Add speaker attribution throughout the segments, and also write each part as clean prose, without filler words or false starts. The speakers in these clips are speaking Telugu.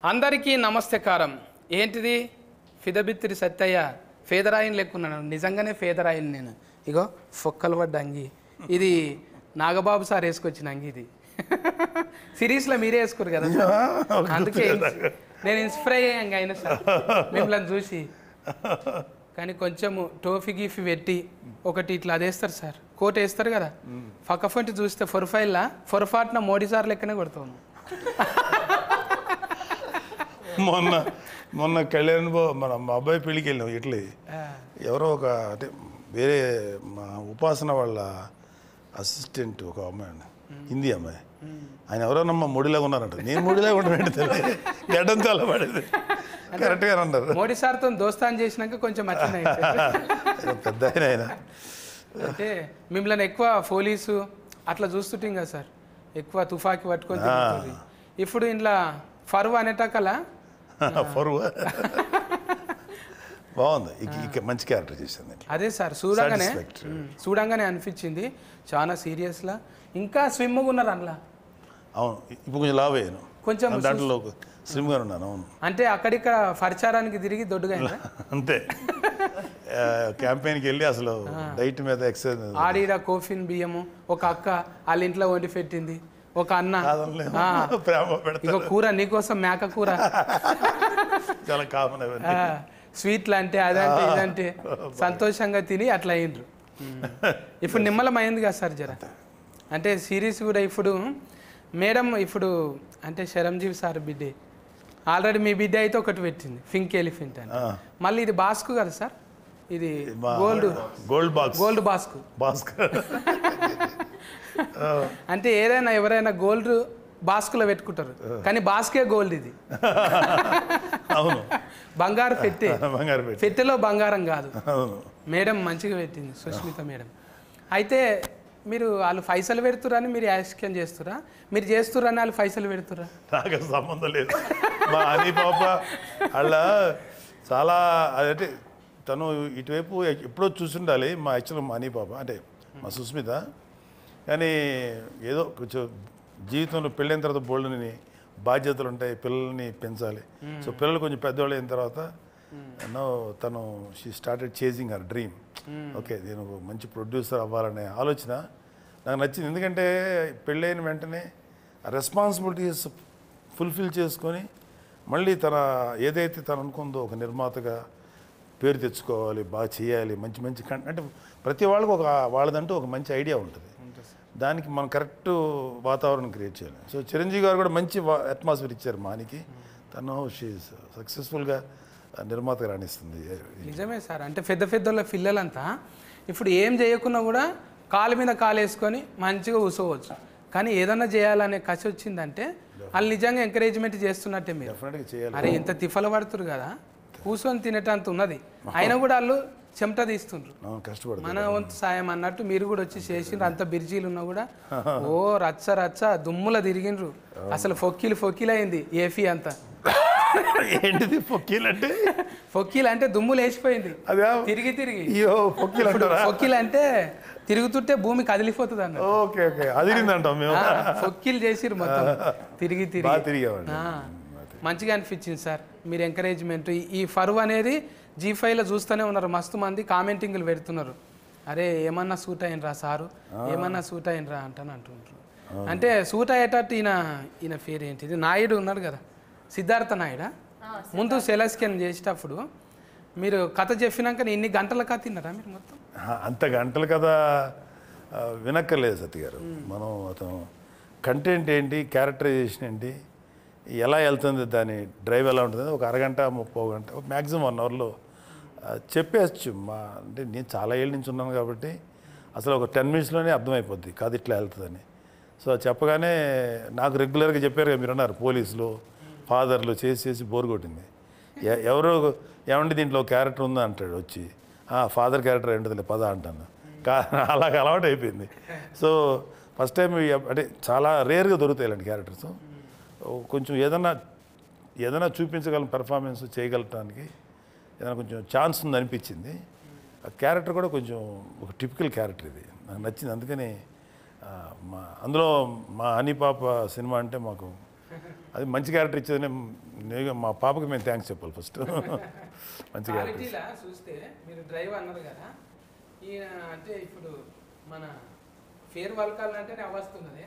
Speaker 1: అందరికీ నమస్తకారం. ఏంటిది ఫిదబిత్తిరి సత్తయ్య ఫేదరాయిని లెక్కున్నాను. నిజంగానే ఫేదరాయిని నేను. ఇగో ఫొక్కలు పడ్డ అంగి. ఇది నాగబాబు సార్ వేసుకొచ్చిన అంగి. ఇది సిరీస్లో మీరే వేసుకోరు కదా, అందుకే నేను ఇన్స్పైర్ అయ్యాను అయినా సార్ మిమ్మల్ని చూసి. కానీ కొంచెము టోఫీ గీఫీ పెట్టి ఒకటి ఇట్లా అదేస్తారు సార్, కోట్ వేస్తారు కదా, ఫకఫంటి చూస్తే ఫొరఫైల్లా ఫొరఫాట్న మోడీ సార్ లెక్కనే కొడతాను.
Speaker 2: మొన్న కళ్యాణ్ బాబు మా అబ్బాయి పెళ్ళికి వెళ్ళినాం. ఇట్లే ఎవరో ఒక అంటే వేరే మా ఉపాసన వాళ్ళ అసిస్టెంట్ ఒక అమ్మాయి అండి, హిందీ అమ్మాయి. ఆయన ఎవరోనమ్మా మోడీలాగా ఉన్నారంట. నేను మోడీలాగా ఉంటానంటే తెలియదు, గడ్డం చాలా పడేది. కరెక్ట్గా అన్నారు.
Speaker 1: మోడీ సార్తో దోస్తాన్ చేసినాక కొంచెం
Speaker 2: పెద్ద ఆయన.
Speaker 1: అంటే మిమ్మల్ని ఎక్కువ పోలీసు అట్లా చూస్తుంటాం కదా సార్, ఎక్కువ తుఫాకి పట్టుకొని తిరుగుతుంది. ఇప్పుడు ఇంట్లో ఫరువు అనేటకలా
Speaker 2: ఫరువు బాగుంది, ఇక మంచి క్యారెక్టర్ చేసింది.
Speaker 1: అదే సార్ చూడంగానే అనిపించింది. చాలా సీరియస్లా ఇంకా స్విమ్గా ఉన్నారు అందులో.
Speaker 2: అవును, ఇప్పుడు కొంచెం లావ్ అయ్యాను, కొంచెం దాంట్లో స్లిమ్గా ఉన్నాను. అవును,
Speaker 1: అంటే అక్కడిక్కడ పరిచారానికి తిరిగి దొడ్డుగా
Speaker 2: అంతే. క్యాంపెయిన్కి వెళ్ళి అసలు డైట్ మీద ఎక్సర్సైజ్.
Speaker 1: ఆడిడ కోఫిన్ బియ్యము ఒక అక్క వాళ్ళ ఇంట్లో వండి పెట్టింది, ఒక అన్న ఇక కూర నీకోసం మేక కూర
Speaker 2: చాలా కామన్.
Speaker 1: స్వీట్లు అంటే అదంటే ఇదంటే సంతోషంగా తిని అట్లా అయ్యిండ్రు. ఇప్పుడు నిమ్మలమైంది కదా సార్ జర. అంటే సిరీస్ కూడా ఇప్పుడు మేడం ఇప్పుడు అంటే శరంజీవి సార్ బిడ్డే ఆల్రెడీ మీ బిడ్డ అయితే ఒకటి పెట్టింది, పింక్ ఎలిఫెంట్ అని. మళ్ళీ ఇది బాస్కు కదా సార్, ఇది గోల్డ్ బాస్కు. అంటే ఏదైనా ఎవరైనా గోల్డ్ బాస్కులో పెట్టుకుంటారు, కానీ బాస్కే గోల్డ్. ఇది బంగారు పెట్టే, పెట్టెలో బంగారం కాదు. మేడం మంచిగా పెట్టింది సుష్మిత మేడం. అయితే మీరు వాళ్ళు పైసలు పెడుతురని మీరు యాక్షన్ చేస్తురా, మీరు చేస్తురని వాళ్ళు పైసలు పెడుతురా?
Speaker 2: నాకు సంబంధం లేదు. మా హనీ పాప వాళ్ళ చాలా అదంటే తను ఇటువైపు ఎప్పుడో చూసుండాలి. మా యాక్చువల్ మా హనీ పాప అంటే మా సుస్మిత. కానీ ఏదో కొంచెం జీవితంలో పెళ్ళైన తర్వాత బోల్డ్ని బాధ్యతలు ఉంటాయి, పిల్లల్ని పెంచాలి. సో పిల్లలు కొంచెం పెద్దవాళ్ళు అయిన తర్వాత తను she started chasing her dream. Okay, నేను మంచి ప్రొడ్యూసర్ అవ్వాలనే ఆలోచన నాకు నచ్చింది. ఎందుకంటే పెళ్ళైన వెంటనే ఆ రెస్పాన్సిబిలిటీస్ ఫుల్ఫిల్ చేసుకొని మళ్ళీ తన ఏదైతే తను అనుకుందో ఒక నిర్మాతగా పేరు తెచ్చుకోవాలి, బాగా చేయాలి, మంచి మంచి అంటే ప్రతి వాళ్ళకు ఒక వాళ్ళదంటూ ఒక మంచి ఐడియా ఉంటుంది. దానికి మనం కరెక్ట్ వాతావరణం క్రియేట్ చేయాలి. సో చిరంజీవి గారు కూడా మంచి అట్మాస్ఫియర్ ఇచ్చారు మానికి. తను సక్సెస్ఫుల్గా నిర్మాతగా రాణిస్తుంది.
Speaker 1: నిజమే సార్. అంటే పెద్ద పెద్దోళ్ళ పిల్లలంతా ఇప్పుడు ఏం చేయకున్నా కూడా కాలు మీద కాలు వేసుకొని మంచిగా కూర్చోవచ్చు. కానీ ఏదన్నా చేయాలనే కసి వచ్చిందంటే వాళ్ళు నిజంగా ఎంకరేజ్మెంట్ చేస్తున్నట్టే. మీరు
Speaker 2: డెఫినెట్గా చేయాలి.
Speaker 1: అరే ఇంత తిఫలు పడుతురు కదా, కూర్చొని తినేటంత ఉన్నది, అయినా కూడా వాళ్ళు చెమట తీస్తుండ్రు.
Speaker 2: కష్టపడు
Speaker 1: మన వంతు సాయం అన్నట్టు మీరు కూడా వచ్చి చేసిండ్రు. అంత బిర్జీలు ఉన్నా కూడా ఓ రచ్చ దుమ్ముల తిరిగిండ్రు. అసలు ఫొక్కీలు అయింది ఏఫీ అంతా.
Speaker 2: ఏంటిది ఫొక్కీలు అంటే?
Speaker 1: ఫొక్కీలు అంటే దుమ్ములు వేసిపోయింది తిరిగి. ఫొక్కీలు అంటే తిరుగుతుంటే భూమి కదిలిపోతుంది అన్న.
Speaker 2: ఓకే ఓకే, అదిరిందంటాం మేము.
Speaker 1: ఫొక్కీలు చేసిర్రు మొత్తం తిరిగి. మంచిగా అనిపించింది సార్ మీరు ఎంకరేజ్మెంట్. ఈ ఫరువు అనేది G5లో చూస్తూనే ఉన్నారు, మస్తు మంది కామెంటింగ్లు పెడుతున్నారు. అరే ఏమన్నా సూట్ అయినరా సారు, ఏమన్నా సూట్ అయినరా అంటుంటారు. అంటే సూట్ అయ్యేటట్టు ఈయన పేరు ఏంటిది, నాయుడు ఉన్నాడు కదా, సిద్ధార్థ నాయుడా. ముందు సెలస్కెన్ చేసేటప్పుడు మీరు కథ చెప్పినాక ఇన్ని గంటల కథ తిన్నారా మీరు మొత్తం?
Speaker 2: అంత గంటల కథ వినక్కర్లేదు సత్య గారు. మనం అతను కంటెంట్ ఏంటి, క్యారెక్టరైజేషన్ ఏంటి, ఎలా వెళ్తుంది, దాని డ్రైవ్ ఎలా ఉంటుంది, ఒక అరగంట 30 గంట మ్యాక్సిమం 1 అవర్లో చెప్పేయచ్చు. అంటే నేను చాలా ఏళ్ళ నుంచి ఉన్నాను కాబట్టి అసలు ఒక 10 మినిట్స్లోనే అర్థమైపోద్ది కాదు ఇట్లా వెళ్తుందని. సో చెప్పగానే నాకు రెగ్యులర్గా చెప్పారు కదా, మీరు అన్నారు పోలీసులు ఫాదర్లు చేసి బోర్ కొట్టింది. ఎవరో ఏమంటే దీంట్లో క్యారెక్టర్ ఉందా అంటాడు వచ్చి, ఫాదర్ క్యారెక్టర్ ఏంటది పద అంటాను. అలాగ అలవాటు అయిపోయింది. సో ఫస్ట్ టైం అంటే చాలా రేర్గా దొరుకుతాయి ఇలాంటి క్యారెక్టర్స్. కొంచెం ఏదైనా చూపించగలం, పెర్ఫార్మెన్స్ చేయగలటానికి ఏదైనా కొంచెం ఛాన్స్ ఉంది అనిపించింది. ఆ క్యారెక్టర్ కూడా కొంచెం ఒక టిపికల్ క్యారెక్టర్, ఇది నాకు నచ్చింది. అందుకని అందులో మా హనీ పాప సినిమా అంటే మాకు అది మంచి క్యారెక్టర్ ఇచ్చేదని మా పాపకి మేము థ్యాంక్స్ చెప్పాలి ఫస్ట్. మంచి క్యారెక్టర్.
Speaker 1: క్వాలిటీలా చూస్తే మీరు డ్రైవ్ అన్నారు కదా, ఈయన అంటే ఇప్పుడు మన ఫేర్ వల్కాలంటేనే అవస్థ ఉన్నది.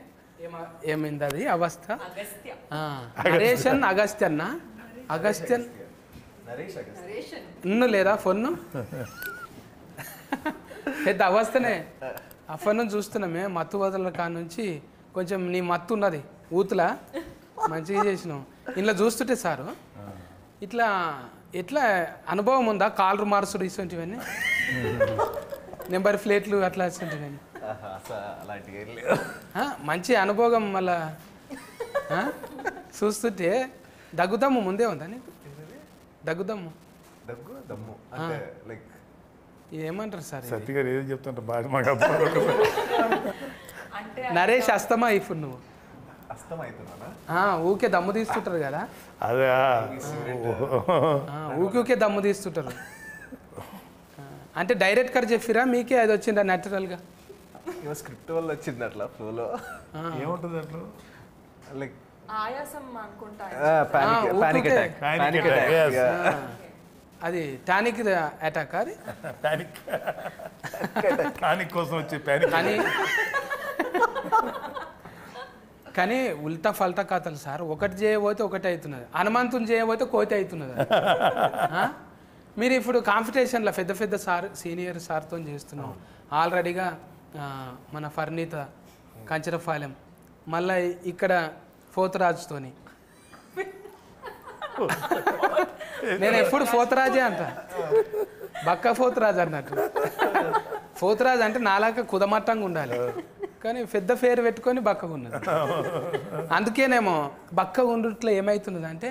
Speaker 1: ఏమైంది అది అవస్థ? నరేషన్ అగస్త్యన్న అగస్త్యన్ ఇన్ను లేదా ఫోన్ పెద్ద అవస్థనే. ఆ ఫోన్ చూస్తున్నామే మత్తు వదల కాడ నుంచి కొంచెం నీ మత్తు ఉన్నది ఊతులా మంచిగా చేసినావు. ఇలా చూస్తుంటే సారు ఇట్లా ఎట్లా అనుభవం ఉందా? కాలర్ మార్సుడు ఇటువంటివన్నీ నెంబర్ ప్లేట్లు అట్లా ఇటువంటివన్నీ మంచి అనుభవం. మళ్ళా చూస్తుంటే దగ్గుదమ్ము ముందే ఉందా నీకు? దగ్గుదమ్ము ఏమంటారు సార్?
Speaker 2: సత్య గారు ఏది చెప్తుంటారు బాగా మాకు
Speaker 1: నరేష్ అస్తమా ఇప్పుడు నువ్వు ఊకే దమ్ము తీస్తుంటారు కదా,
Speaker 2: అదే
Speaker 1: ఊకే దమ్ము తీస్తుంటారు. అంటే డైరెక్ట్ గా చెప్పిరా మీకే అది వచ్చిందా న్యాచురల్గా?
Speaker 3: స్క్రిప్ట్ వల్ల వచ్చింది అట్లా ఫ్లోలో.
Speaker 2: ఏముంటుంది అట్లా
Speaker 3: లైక్
Speaker 4: ఆయాసం అనుకుంటా.
Speaker 3: Panic attack.
Speaker 1: అది టానిక్ అటాక్. అది
Speaker 2: పానిక్ కోసం వచ్చే పానిక్.
Speaker 1: కానీ ఉల్టా ఫల్టా కథలు సార్. ఒకటి చేయబోతే ఒకటి అవుతున్నది, హనుమంతుని చేయబోతే కోతి అవుతున్నది. మీరు ఇప్పుడు కాంపిటీషన్లో పెద్ద పెద్ద సార్ సీనియర్ సార్తో చేస్తున్నాం ఆల్రెడీగా. మన ఫర్నీత కంచరపాలెం, మళ్ళీ ఇక్కడ పోతరాజుతోని. నేను ఎప్పుడు పోతరాజే అంట, బక్క పోతరాజు అన్నట్టు. పోతరాజు అంటే నాలాగా కుదమట్టంగా ఉండాలి, కానీ పెద్ద పేరు పెట్టుకొని బక్కగా ఉన్నది. అందుకేనేమో బక్కగా ఉండుట్లో ఏమవుతున్నది అంటే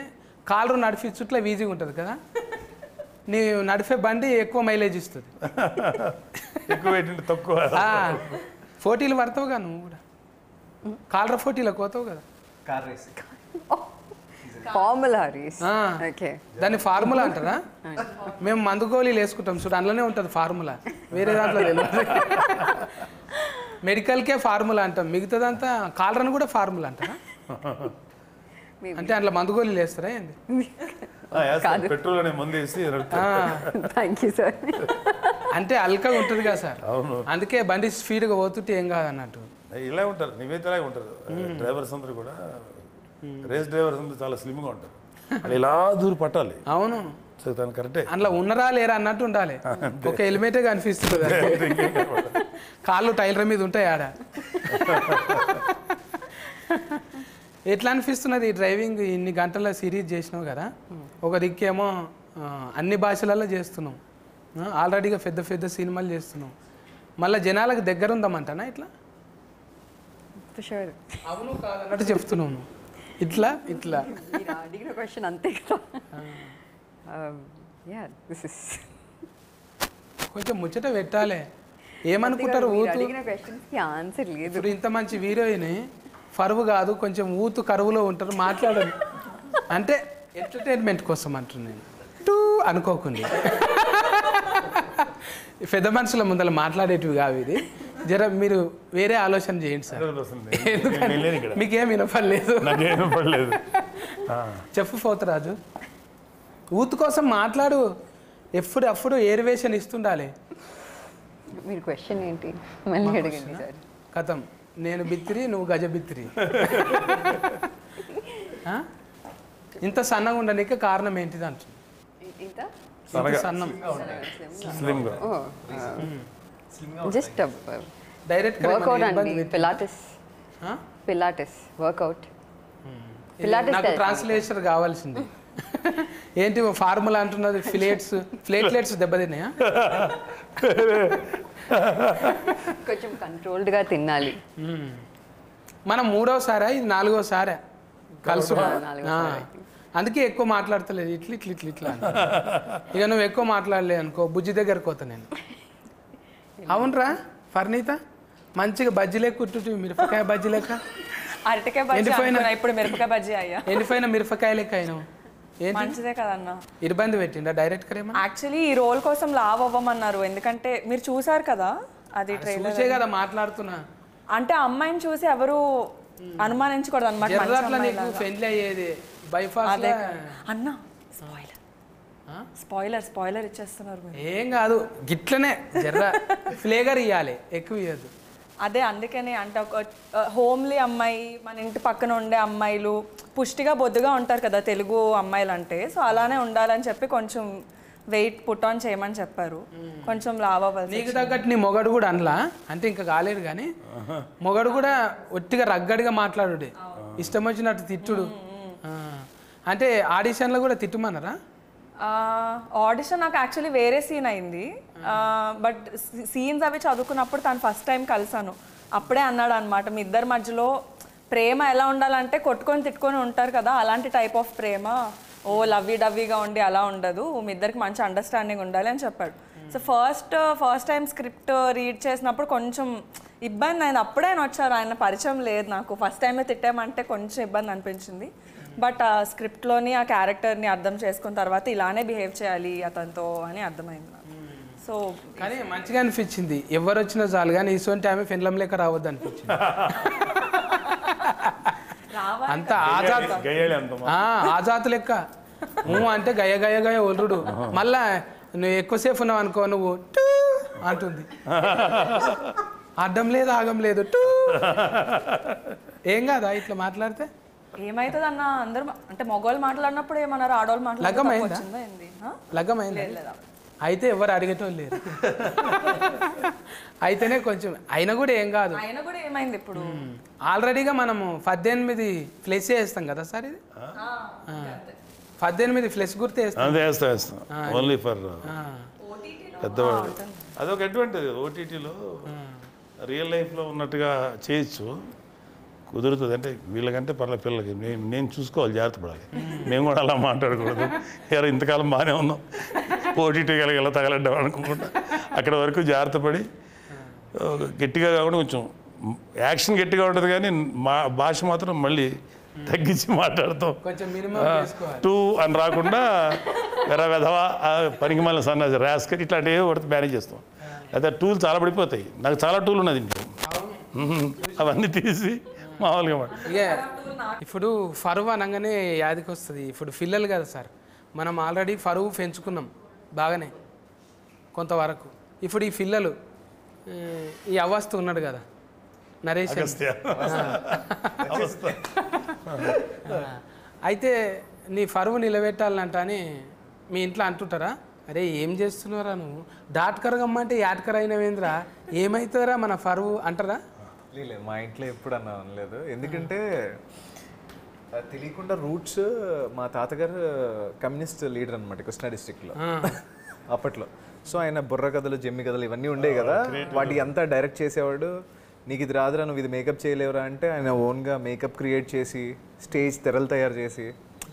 Speaker 1: కాళ్ళు నడిపించుట్లో ఈజీగా ఉంటుంది కదా, నీ నడిపే బండి ఎక్కువ మైలేజ్ ఇస్తుంది.
Speaker 2: ఎక్కువ పెట్టింటే తక్కువ.
Speaker 1: పోటీలు పడతావుగా నువ్వు కూడా, కాలర పోటీలకు పోతావు కదా.
Speaker 3: Car race.
Speaker 5: Formula race.
Speaker 1: దాన్ని ఫార్ములా అంటారా? మేము మందు గోళీలు వేసుకుంటాం చూడు, అందులోనే ఉంటుంది ఫార్ములా, వేరే దాంట్లో తెలియదు. మెడికల్కే ఫార్ములా అంటాం, మిగతాదంతా కాలరని కూడా ఫార్ములా అంటారా? అంటే అందులో మందు గోళీలు వేస్తారా ఏంది?
Speaker 2: పెట్రోల్ అనే మందు వేసి
Speaker 5: థ్యాంక్ యూ సార్.
Speaker 1: అంటే అల్కగా ఉంటుంది కదా సార్, అందుకే బండి స్పీడ్గా పోతుంటే ఏం కాదు అన్నట్టు.
Speaker 2: ఇలా ఉంటారు, నివేదిలాగా ఉంటారు డ్రైవర్స్ అందరూ కూడా. రేస్ డ్రైవర్స్ అందరూ చాలా స్లిమ్గా ఉంటారు, ఇలా దూరం పట్టాలి.
Speaker 1: అవును,
Speaker 2: తను కరెక్టే.
Speaker 1: అందులో ఉన్నరా లేరా అన్నట్టు ఉండాలి. ఒక హెల్మెటే కనిపిస్తుంది, కాళ్ళు టైలర్ మీద ఉంటాయి ఆడ. ఎట్లా అనిపిస్తున్నది ఈ డ్రైవింగ్? ఇన్ని గంటల సిరీస్ చేసినావు కదా, ఒక దిక్కేమో అన్ని భాషలలో చేస్తున్నాం, ఆల్రెడీగా పెద్ద పెద్ద సినిమాలు చేస్తున్నాం, మళ్ళీ జనాలకు దగ్గర ఉందామంటానా ఇట్లా? అవును కాదన్నట్టు చెప్తున్నాను. ఇట్లా ఇట్లా
Speaker 5: అడిగిన క్వశ్చన్ అంతే కదా.
Speaker 1: కొంచెం ముచ్చట పెట్టాలి. ఏమనుకుంటారు ఊతు?
Speaker 5: అడిగిన క్వశ్చన్కి ఆన్సర్ లేదు.
Speaker 1: ఇప్పుడు ఇంత మంచి హీరోయిన్ పరువు కాదు, కొంచెం ఊతు కరువులో ఉంటారు, మాట్లాడదు అంటే ఎంటర్టైన్మెంట్ కోసం అంటున్నాను. టూ అనుకోకుండా పెద్ద మనుషుల ముందర మాట్లాడేటివి కావు ఇది. జర మీరు వేరే ఆలోచన చేయండి సార్, మీకేం వినపడలేదు. చెప్పు పోతరాజు, ఊతు కోసం మాట్లాడు, ఎప్పుడు ఏరివేషన్ ఇస్తుండాలి.
Speaker 5: మీరు క్వశ్చన్ ఏంటి మళ్ళీ అడగండి సార్.
Speaker 1: కథం, నేను బిత్తిరి నువ్వు గజ బిత్తిరి. ఇంత సన్నగా ఉండడానికి కారణం ఏంటిది అంటున్నా? సన్నం
Speaker 5: జస్ట్
Speaker 1: డైరెక్ట్
Speaker 5: వర్కౌట్ అండి. Pilates workout.
Speaker 1: నాకు ట్రాన్స్లేషన్ కావాల్సింది. ఏంటి ఫార్ములా అంటున్నది? ప్లేట్లెట్స్ దెబ్బతిన్నాయా?
Speaker 5: కొంచెం కంట్రోల్డ్గా తినాలి.
Speaker 1: మనం 3వసారా ఇది 4వసారా కలుసు? అందుకే ఎక్కువ మాట్లాడతలేదు, ఇట్లా ఇట్లా ఇట్లా ఇట్లా. ఇక నువ్వు ఎక్కువ మాట్లాడలే అనుకో, బుజ్జి దగ్గరకు పోతా నేను. అవునరా ఫర్నీత, మంచిగా బజ్జీ లెక్క కుట్టు, మిరపకాయ బజ్జీ లెక్క.
Speaker 4: అరటికాయ బజ్జీ అనుకున్నా, ఇప్పుడు మిరపకాయ బజ్జీ అయ్యా.
Speaker 1: ఎండిపోయిన మిరపకాయ లెక్క అయినావు.
Speaker 4: మంచిదే కదన్నా.
Speaker 1: ఇబ్బంది పెట్టిండా డైరెక్ట్ గా?
Speaker 4: యాక్చువల్లీ ఈ రోల్ కోసం లావ్ అవ్వమన్నారు, ఎందుకంటే మీరు చూసారు కదా అది ట్రైలర్
Speaker 1: కదా మాట్లాడుతున్నా.
Speaker 4: అంటే అమ్మాయిని చూసి ఎవరు అనుమానించకూడదు అనమాట
Speaker 1: జర్రాట్లా నీకు పెళ్లి అయ్యేది బైపాస్
Speaker 4: అదే అన్న స్పాయిలర్ ఇచ్చేస్తున్నారు మీరు.
Speaker 1: ఏం కాదు గిట్లనే జర్ర ఫ్లేగర్ ఇవ్వాలి, ఎక్కువ ఇవ్వద్దు.
Speaker 4: అదే అందుకని అంటే ఒక హోమ్లీ అమ్మాయి, మన ఇంటి పక్కన ఉండే అమ్మాయిలు పుష్టిగా బొద్దుగా ఉంటారు కదా తెలుగు అమ్మాయిలు అంటే, సో అలానే ఉండాలని చెప్పి కొంచెం వెయిట్ పుట్ ఆన్ చేయమని చెప్పారు. కొంచెం లావ్ అవ్వాలి.
Speaker 1: నీకు తగ్గట్టు నీ మొగడు కూడా అనలా అంటే ఇంకా కాలేదు కానీ మొగడు కూడా ఒట్టిగా రగ్గడిగా మాట్లాడు, ఇష్టం వచ్చినట్టు తిట్టుడు. అంటే ఆడిషన్లో కూడా తిట్టుమన్నారా?
Speaker 4: ఆడిషన్ నాకు యాక్చువల్లీ వేరే సీన్ అయింది, బట్ సీన్స్ అవి చదువుకున్నప్పుడు తను ఫస్ట్ టైం కలిసాను. అప్పుడే అన్నాడు అనమాట, మీ ఇద్దరి మధ్యలో ప్రేమ ఎలా ఉండాలంటే కొట్టుకొని తిట్టుకొని ఉంటారు కదా, అలాంటి టైప్ ఆఫ్ ప్రేమ, ఓ లవ్వీ డవ్వీగా ఉండి అలా ఉండదు, మీ ఇద్దరికి మంచి అండర్స్టాండింగ్ ఉండాలి అని చెప్పాడు. So first time script read చేసినప్పుడు కొంచెం ఇబ్బంది అయింది. అప్పుడే ఆయన వచ్చారు, ఆయన పరిచయం లేదు నాకు, ఫస్ట్ టైమే తిట్టామంటే కొంచెం ఇబ్బంది అనిపించింది. బట్ ఆ స్క్రిప్ట్లోని ఆ క్యారెక్టర్ని అర్థం చేసుకున్న తర్వాత ఇలానే బిహేవ్ చేయాలి అతనితో అని అర్థమైంది నాకు. సో
Speaker 1: కానీ మంచిగా అనిపించింది, ఎవరు వచ్చినా చాలు కానీ ఇటువంటి ఆమె ఫిన్లం లేక రావద్దు అనిపించింది. అంత ఆజాత్ లెక్క అంటే గయ గయ గయ ఒల్లుడు. మళ్ళా నువ్వు ఎక్కువసేపు ఉన్నావు అనుకో, నువ్వు టూ అంటుంది, అడ్డం లేదు ఆగం లేదు టూ. ఏం కాదా ఇట్లా మాట్లాడితే?
Speaker 4: ఏమైతుంది అన్న, అందరు అంటే మగవాళ్ళు మాట్లాడినప్పుడు ఏమన్నారు, ఆడవాళ్ళు మాట్లాడుతుందా?
Speaker 1: లగ్గమైందా? అయితే ఎవరు అడిగేటోళ్ళు లేరు. అయితేనే కొంచెం అయినా కూడా ఏం కాదు.
Speaker 4: అయినా కూడా ఏమైంది ఇప్పుడు,
Speaker 1: ఆల్రెడీగా మనము 18 ఫ్లెస్ వేస్తాం కదా సార్, ఇది 18 ఫ్లెస్ గుర్తు
Speaker 2: వేస్తాం ఓన్లీ ఫర్ పెద్దవాడు. అదొక అడ్వాంటేజ్, ఓటీటీలో రియల్ లైఫ్లో ఉన్నట్టుగా చేయొచ్చు, కుదురుతుంది. అంటే వీళ్ళకంటే పర్లేదు, పిల్లలకి నేను చూసుకోవాలి, జాగ్రత్త పడాలి. మేము కూడా అలా మాట్లాడకూడదు, ఎవరు ఇంతకాలం బాగానే ఉన్నాం ఓటీటీ ఎలా తగలడ్డాం అనుకుంటా, అక్కడ వరకు జాగ్రత్త పడి గట్టిగా కాకుండా కొంచెం యాక్షన్ గట్టిగా ఉంటుంది కానీ మా భాష మాత్రం మళ్ళీ తగ్గించి మాట్లాడతాం. టూ అని రాకుండా వెధవా పనికి మళ్ళీ సన్నాసి రాస్కర్ ఇట్లాంటివి పడితే మేనేజ్ చేస్తాం. అయితే టూల్ చాలా పడిపోతాయి, నాకు చాలా టూల్ ఉన్నది ఇంట్లో, అవన్నీ తీసి మామూలుగా
Speaker 1: ఇప్పుడు ఫరువు అనగానే యాదికి వస్తుంది. ఇప్పుడు పిల్లలు కదా సార్, మనం ఆల్రెడీ ఫరువు పెంచుకున్నాం బాగానే కొంతవరకు. ఇప్పుడు ఈ పిల్లలు ఈ అవస్థ ఉన్నాడు కదా నరేష్, అయితే నీ ఫరువు నిలబెట్టాలంట అని మీ ఇంట్లో అంటుంటారా? అరే ఏం చేస్తున్నారా నువ్వు, డాట్కర్ గమ్మంటే యాట్కర్ అయినవేంద్రా, ఏమవుతుందిరా మన ఫరువు అంటారా?
Speaker 3: లేదు, మా ఇంట్లో ఎప్పుడు అనలేదు. ఎందుకంటే తెలియకుండా రూట్స్, మా తాతగారు కమ్యూనిస్ట్ లీడర్ అనమాట కృష్ణా డిస్ట్రిక్ట్లో అప్పట్లో. సో ఆయన బుర్ర కథలు, జమ్మి కథలు ఇవన్నీ ఉండేవి కదా, వాటికి అంతా డైరెక్ట్ చేసేవాడు. నీకు ఇది రాదురా, నువ్వు ఇది మేకప్ చేయలేవురా అంటే ఆయన ఓన్గా మేకప్ క్రియేట్ చేసి స్టేజ్ తెరలు తయారు చేసి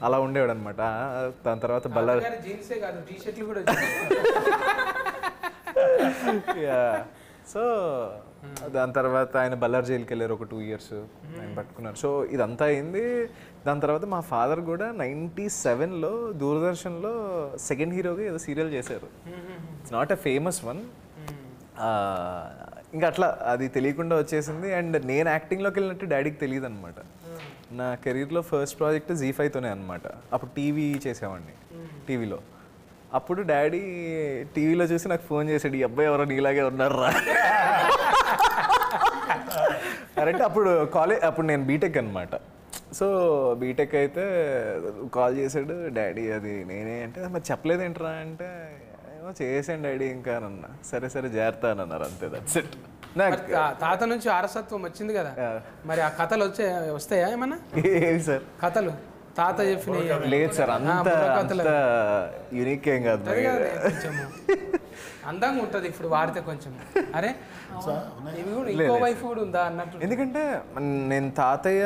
Speaker 3: అలా ఉండేవాడు అనమాట. దాని తర్వాత బల్లారి సో దాని తర్వాత ఆయన బల్లార్ జైలుకి వెళ్ళారు, ఒక 2 years ఆయన పట్టుకున్నారు. సో ఇదంతా అయింది. దాని తర్వాత మా ఫాదర్ కూడా 97లో దూరదర్శన్లో సెకండ్ హీరోగా ఏదో సీరియల్ చేశారు. It's not a famous one. ఇంకా అట్లా అది తెలియకుండా వచ్చేసింది. అండ్ నేను యాక్టింగ్లోకి వెళ్ళినట్టు డాడీకి తెలియదు అనమాట. నా కెరీర్లో ఫస్ట్ ప్రాజెక్ట్ ZEE5తోనే అనమాట. అప్పుడు టీవీ చేసేవాడిని, టీవీలో. అప్పుడు డాడీ టీవీలో చూసి నాకు ఫోన్ చేశాడు, ఈ అబ్బాయి ఎవరో నీలాగే ఉన్నారా అంటే అప్పుడు నేను బీటెక్ అనమాట. సో బీటెక్ అయితే కాల్ చేశాడు డాడీ, అది నేనే అంటే మరి చెప్పలేదేంట్రా అంటే ఏమో చేసాను డాడీ ఇంకా అన్నా. సరే జాగ్రత్త అని అన్నారు, అంతే, దట్స్ ఇట్.
Speaker 1: తాత నుంచి వారసత్వం వచ్చింది కదా, మరి ఆ కథలు వస్తాయా ఏమన్నా?
Speaker 3: ఏవి సార్
Speaker 1: కథలు తాత చెప్పిన?
Speaker 3: లేదు సార్, అంత యూనిక్ ఏం కాదు,
Speaker 1: అందంగా ఉంటుంది ఇప్పుడు వాడితే కొంచెం. అరే ఇంకో వైఫ్ కూడా ఉందా అన్నట్టు.
Speaker 3: ఎందుకంటే నేను తాతయ్య,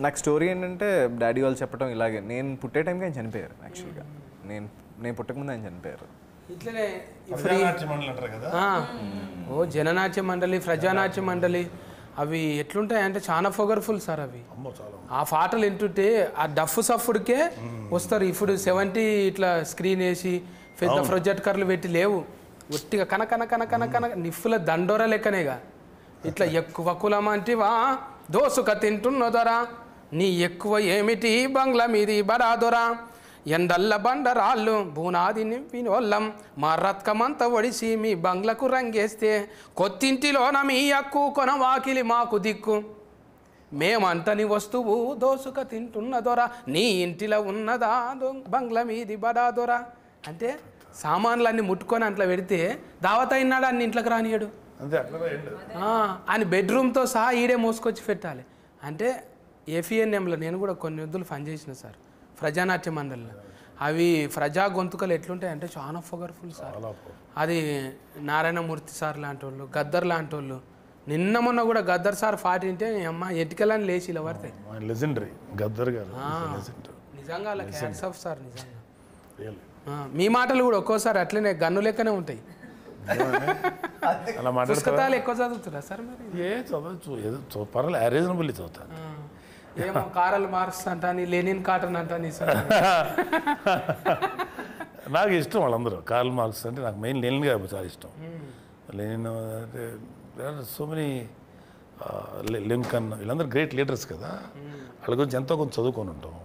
Speaker 3: నాకు స్టోరీ ఏంటంటే డాడీ వాళ్ళు చెప్పడం ఇలాగే, నేను పుట్టే టైంకి ఆయన చనిపోయారు. యాక్చువల్గా నేను పుట్టకముందు ఆయన చనిపోయారు.
Speaker 1: ఇట్లనే
Speaker 2: జననాట్య
Speaker 1: మండలి, ప్రజానాట్య మండలి అవి ఎట్లుంటాయి అంటే చాలా పొగర్ఫుల్ సార్ అవి. ఆ పాటలు వింటుంటే ఆ డఫ్ సఫ్ఫుడికే వస్తారు. ఇప్పుడు 70 ఇట్లా స్క్రీన్ వేసి పెద్ద ప్రొజెక్టర్లు పెట్టి లేవు, ఒట్టిగా కన నిప్పుల దండోర లెక్కనేగా. ఇట్లా ఎక్కువ కులమా అంటే దోసుక తింటున్న దొర నీ ఎక్కువ ఏమిటి బంగ్లా మీది బడా దొర ఎండల్ల బండరాళ్ళు బూనాది నింపినోళ్ళం మా రత్కమంతా ఒడిసి మీ బంగ్లకు రంగేస్తే కొత్తింటిలోన మీ అక్కు కొన వాకిలి మాకు దిక్కు మేమంటని వస్తువు దోసుక తింటున్న దొర నీ ఇంటిలో ఉన్నదా బంగ్లా మీది బడా దొర అంటే సామాన్లన్నీ ముట్టుకొని అట్లా పెడితే దావత అయినాడు అన్ని ఇంట్లోకి రానియడు
Speaker 2: అంతే అట్లా
Speaker 1: ఆయన బెడ్రూమ్తో సహా ఈడే మోసుకొచ్చి పెట్టాలి అంటే ఏఫిఎన్ఎంలో నేను కూడా కొన్ని వద్దులు పని చేసిన సార్ ప్రజానాట్య మండలిలో అవి ప్రజా గొంతుకలు ఎట్లుంటాయి అంటే చాలా పొగర్ఫుల్ సార్ అది నారాయణమూర్తి సార్ లాంటి వాళ్ళు గద్దర్ లాంటి వాళ్ళు నిన్న మొన్న కూడా గద్దర్ సార్ పాట వింటే అమ్మ ఎటుకెళ్ళని లేచి ఇలా పడతాయి
Speaker 2: లెజెండరీ గద్దర్ గారు
Speaker 1: నిజంగా అలా హ్యాట్స్ ఆఫ్ సార్ నిజంగా మీ మాటలు కూడా ఒక్కోసారి అట్లనే గన్ను లెక్కనే ఉంటాయి
Speaker 2: అలా
Speaker 1: పుస్తకాలు ఎక్కువ చదువుతురా సార్ మరి
Speaker 2: ఏ చదవచ్చు ఏదో పర్వాలేదు రీజనబుల్లీ చదువుతాను
Speaker 1: ఏమో కారల్ మార్క్స్ అంటాని లెనిన్ కాటన్ అంటాని సార్
Speaker 2: నాకు ఇష్టం వాళ్ళందరూ కార్ల్ మార్క్స్ అంటే నాకు మెయిన్ లెనిన్ గారు చాలా ఇష్టం లెనిన్ అంటే సో మెనీ లింకన్ వీళ్ళందరూ గ్రేట్ లీడర్స్ కదా వాళ్ళ గురించి ఎంతో కొంత చదువుకొని ఉంటాం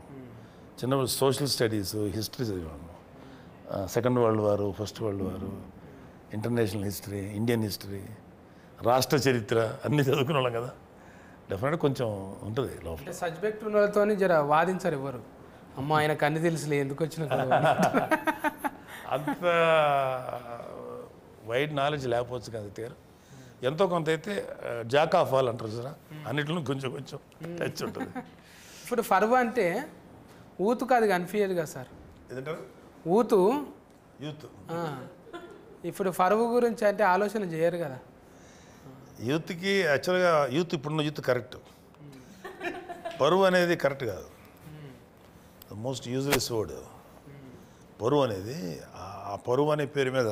Speaker 2: చిన్నప్పుడు సోషల్ స్టడీస్ హిస్టరీ చదివాను సెకండ్ వరల్డ్ వారు ఫస్ట్ వరల్డ్ వారు ఇంటర్నేషనల్ హిస్టరీ ఇండియన్ హిస్టరీ రాష్ట్ర చరిత్ర అన్నీ చదువుకునే వాళ్ళం కదా డెఫినెట్గా కొంచెం ఉంటుంది లోపల
Speaker 1: అంటే సబ్జెక్ట్ ఉన్న వాళ్ళతో జర వాదించరు ఎవరు అమ్మ ఆయనకు అన్ని తెలుసులే ఎందుకు వచ్చిన
Speaker 2: అంత వైడ్ నాలెడ్జ్ లేకపోవచ్చు కదా తీరు ఎంతో కొంత అయితే జాక్ ఆఫ్ ఆల్ అంటారు సార్ అన్నింటిలో కొంచెం కొంచెం టచ్ ఉంటుంది
Speaker 1: ఇప్పుడు ఫర్వ్ అంటే ఊతుకు అది కనిపించదు కదా సార్
Speaker 2: ఏదంటారు
Speaker 1: ఊతు
Speaker 2: యూత్
Speaker 1: ఇప్పుడు ఫర్వ్ గురించి అంటే ఆలోచన చేయరు కదా
Speaker 2: యూత్కి యాక్చువల్గా యూత్ ఇప్పుడున్న యూత్ కరెక్ట్ పరువు అనేది కరెక్ట్ కాదు ద మోస్ట్ యూజ్లెస్ వర్డ్ పరువు అనేది ఆ పరువు అనే పేరు మీద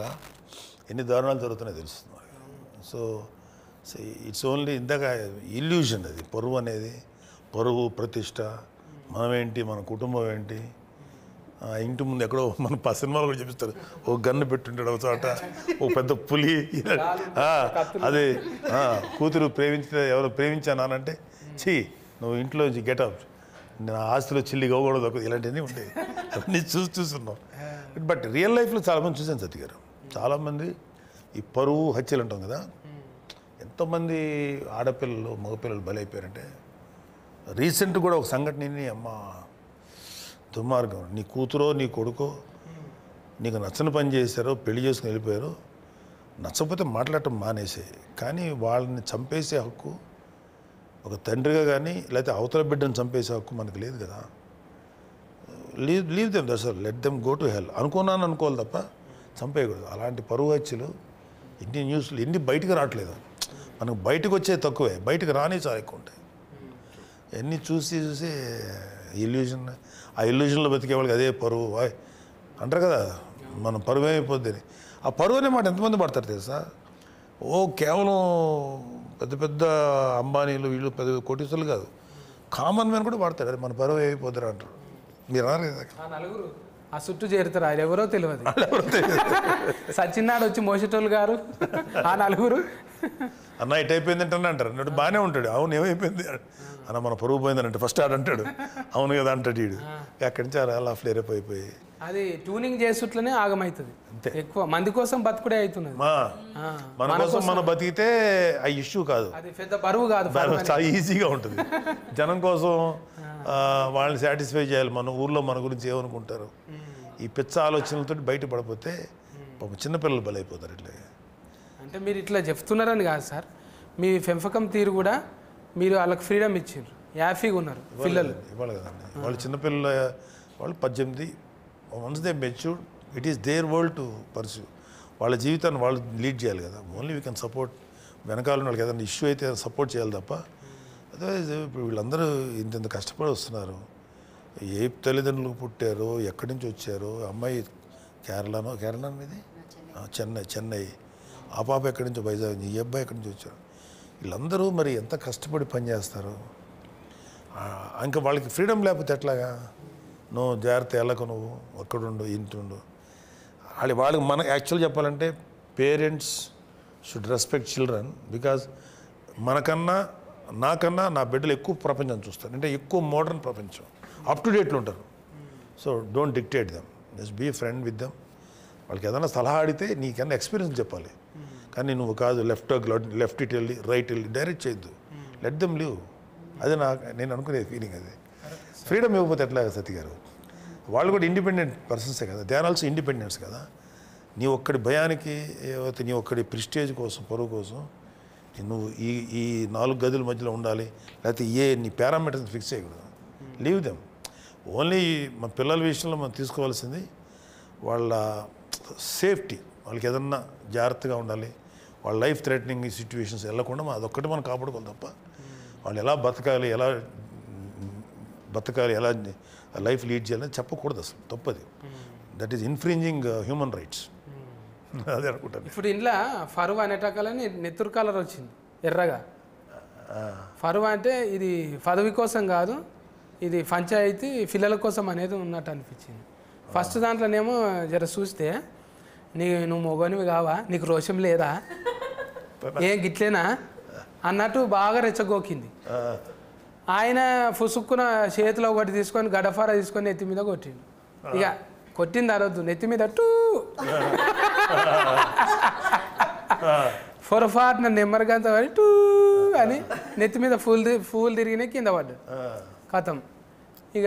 Speaker 2: ఎన్ని దారుణాలు జరుగుతున్నాయో తెలుస్తుంది సో ఇట్స్ ఓన్లీ ఇందాక ఇల్యూషన్ అది పరువు అనేది పరువు ప్రతిష్ట మనమేంటి మన కుటుంబం ఏంటి ఇంటి ముందు ఎక్కడో మన సినిమాలు కూడా చూపిస్తారు ఓ గన్ను పెట్టుంటాడు ఒక చోట ఓ పెద్ద పులి అది కూతురు ప్రేమించిన ఎవరు ప్రేమించానంటే ఛీ నువ్వు ఇంట్లో గెటప్ నా ఆస్తిలో చిల్లి గోగూడదు ఇలాంటివన్నీ ఉంటాయి అవన్నీ చూస్తున్నాం బట్ రియల్ లైఫ్లో చాలామంది చూసాను సత్య గారు చాలామంది ఈ పరువు హత్యలు అంటాం కదా ఎంతోమంది ఆడపిల్లలు మగపిల్లలు బలైపోయారంటే రీసెంట్ కూడా ఒక సంఘటనని అమ్మ దుర్మార్గం నీ కూతురో నీ కొడుకో నీకు నచ్చని పని చేశారో పెళ్లి చేసుకుని వెళ్ళిపోయారో నచ్చకపోతే మాట్లాడటం మానేసే కానీ వాళ్ళని చంపేసే హక్కు ఒక తండ్రిగా కానీ లేకపోతే అవతల బిడ్డను చంపేసే హక్కు మనకు లేదు కదా లీవ్ దెమ్ దర్శల్ let them go to hell అనుకోనాను అనుకోవాలి తప్ప చంపేయకూడదు అలాంటి పరువు హత్యలు ఎన్ని న్యూస్లు ఎన్ని బయటకు రావట్లేదు మనకు బయటకు వచ్చేది తక్కువే బయటకు రాని చాలా ఎక్కువ ఉంటాయి ఎన్ని చూసి చూసి ఇల్యూజన్ ఆ ఇల్యూజన్లో బతికే వాళ్ళకి అదే పరువు అంటారు కదా మనం పరువు ఏమైపోద్ది అని ఆ పరువు అనే మాట ఎంతమంది పడతారు తెలుసా కేవలం పెద్ద పెద్ద అంబానీలు వీళ్ళు పెద్ద కోటీసులు కాదు కామన్ మ్యాన్ కూడా వాడతారు అదే మన పరువు ఏమైపోతారు అంటారు మీరు
Speaker 1: నలుగురు ఆ చుట్టూ చేరుతారు ఆయన ఎవరో తెలియదు సచిన్నాడు వచ్చి మోసేటోళ్ళు గారు ఆ నలుగురు
Speaker 2: అన్న ఇటు అయిపోయిందంటే అంటారు అన్నట్టు బాగానే ఉంటాడు అవును ఏమైపోయింది అన్న మన పరువు పోయిందని ఫస్ట్ ఆడంటాడు అవును కదా అంటాడు వీడు అక్కడి నుంచి అలా ఫ్లేరప్ అయిపోయి
Speaker 1: అది ట్యూనింగ్ చేసుట్లనే ఆగమవుతుంది ఎక్కువ మంది కోసం బతుకుడే అవుతున్నది
Speaker 2: మన కోసం మనం బతికితే ఆ ఇష్యూ కాదు
Speaker 1: అది పెద్ద బరువు కాదు
Speaker 2: చాలా ఈజీగా ఉంటుంది జనం కోసం వాళ్ళని సాటిస్ఫై చేయాలి మన ఊర్లో మన గురించి ఏమనుకుంటారు ఈ పిచ్చ ఆలోచనలతో బయటపడిపోతే చిన్నపిల్లలు బలైపోతారు ఇట్లా
Speaker 1: అంటే మీరు ఇట్లా చెప్తున్నారని కాదు సార్ మీ పెంపకం తీరు కూడా మీరు వాళ్ళకి ఫ్రీడమ్ ఇచ్చారు హ్యాపీగా ఉన్నారు పిల్లలు
Speaker 2: ఇవ్వాలి కదండి వాళ్ళు చిన్నపిల్లల వాళ్ళు 18 once they matured it is their world to pursue వాళ్ళ జీవితాన్ని వాళ్ళు లీడ్ చేయాలి కదా ఓన్లీ వీ కెన్ సపోర్ట్ వెనకాల వాళ్ళకి ఏదైనా ఇష్యూ అయితే సపోర్ట్ చేయాలి తప్ప అదర్వైజ్ ఇప్పుడు వీళ్ళందరూ ఇంత కష్టపడి వస్తున్నారు ఏ తల్లిదండ్రులు పుట్టారో ఎక్కడి నుంచి వచ్చారో అమ్మాయి కేరళ మీది చెన్నై ఆ పాప ఎక్కడి నుంచో వైజాగ్ ఈ అబ్బాయి ఎక్కడి నుంచి వచ్చారు వీళ్ళందరూ మరి ఎంత కష్టపడి పనిచేస్తారు ఇంకా వాళ్ళకి ఫ్రీడమ్ లేకపోతే ఎట్లాగా నువ్వు జాగ్రత్త వెళ్ళకు నువ్వు ఒక్కడుండు ఇంటుండు వాళ్ళకి మన యాక్చువల్ చెప్పాలంటే parents should respect children because మనకన్నా నాకన్నా నా బిడ్డలు ఎక్కువ ప్రపంచం చూస్తారు, అంటే ఎక్కువ మోడర్న్ ప్రపంచం, అప్ టు డేట్లో ఉంటారు. So don't dictate them, just be friend with them. వాళ్ళకి ఏదైనా సలహా అడిగితే నీకన్నా ఎక్స్పీరియన్స్ చెప్పాలి, కానీ నువ్వు కాదు లెఫ్ట్ ఇట్ వెళ్ళి రైట్ వెళ్ళి డైరెక్ట్ చేయొద్దు. Let them live. అది నేను అనుకునే ఫీలింగ్. అది ఫ్రీడమ్ ఇవ్వకపోతే ఎట్లా సతీ గారు? వాళ్ళు కూడా ఇండిపెండెంట్ పర్సన్సే కదా, దే ఆర్ ఆల్సో ఇండిపెండెన్స్ కదా. నీ ఒక్కడి భయానికి ఏవైతే నీ ఒక్కడి ప్రిస్టేజ్ కోసం, పరువు కోసం నువ్వు ఈ 4 గదుల మధ్యలో ఉండాలి, లేకపోతే నీ పారామీటర్స్ ఫిక్స్ చేయకూడదు. Leave them. ఓన్లీ మన పిల్లల విషయంలో మనం తీసుకోవాల్సింది వాళ్ళ సేఫ్టీ. వాళ్ళకి ఏదన్నా జాగ్రత్తగా ఉండాలి, వాళ్ళ లైఫ్ థ్రెటనింగ్ సిచ్యువేషన్స్ వెళ్ళకుండా అదొక్కటి మనం కాపాడుకోవాలి తప్ప వాళ్ళు ఎలా బతకాలి, ఎలా లైఫ్ లీడ్ చేయాలని చెప్పకూడదు. అసలు తప్పది. That is infringing human rights. అదే అనుకుంటాను.
Speaker 1: ఇప్పుడు ఇంట్లో ఫరువా అనేటకాలని నెత్తురు కలర్ వచ్చింది ఎర్రగా. ఫరువా అంటే ఇది పదవి కోసం కాదు, ఇది పంచాయతీ పిల్లల కోసం అనేది ఉన్నట్టు అనిపించింది. ఫస్ట్ దాంట్లోనేమో జర చూస్తే నువ్వు మొగనివి కావా, నీకు రోషం లేదా, ఏం గిట్లేనా అన్నట్టు బాగా రెచ్చగోకింది. ఆయన పుసుక్కున చేతిలో ఒకటి తీసుకొని గడఫారా తీసుకొని నెత్తి మీద కొట్టిండు. ఇక కొట్టింది అరవద్దు, నెత్తి మీద టూ పొరపాటున నెమ్మరిగంత పడి టూ అని నెత్తి మీద ఫూల్ తిరిగిన కింద పడ్డాడు. కథం. ఇక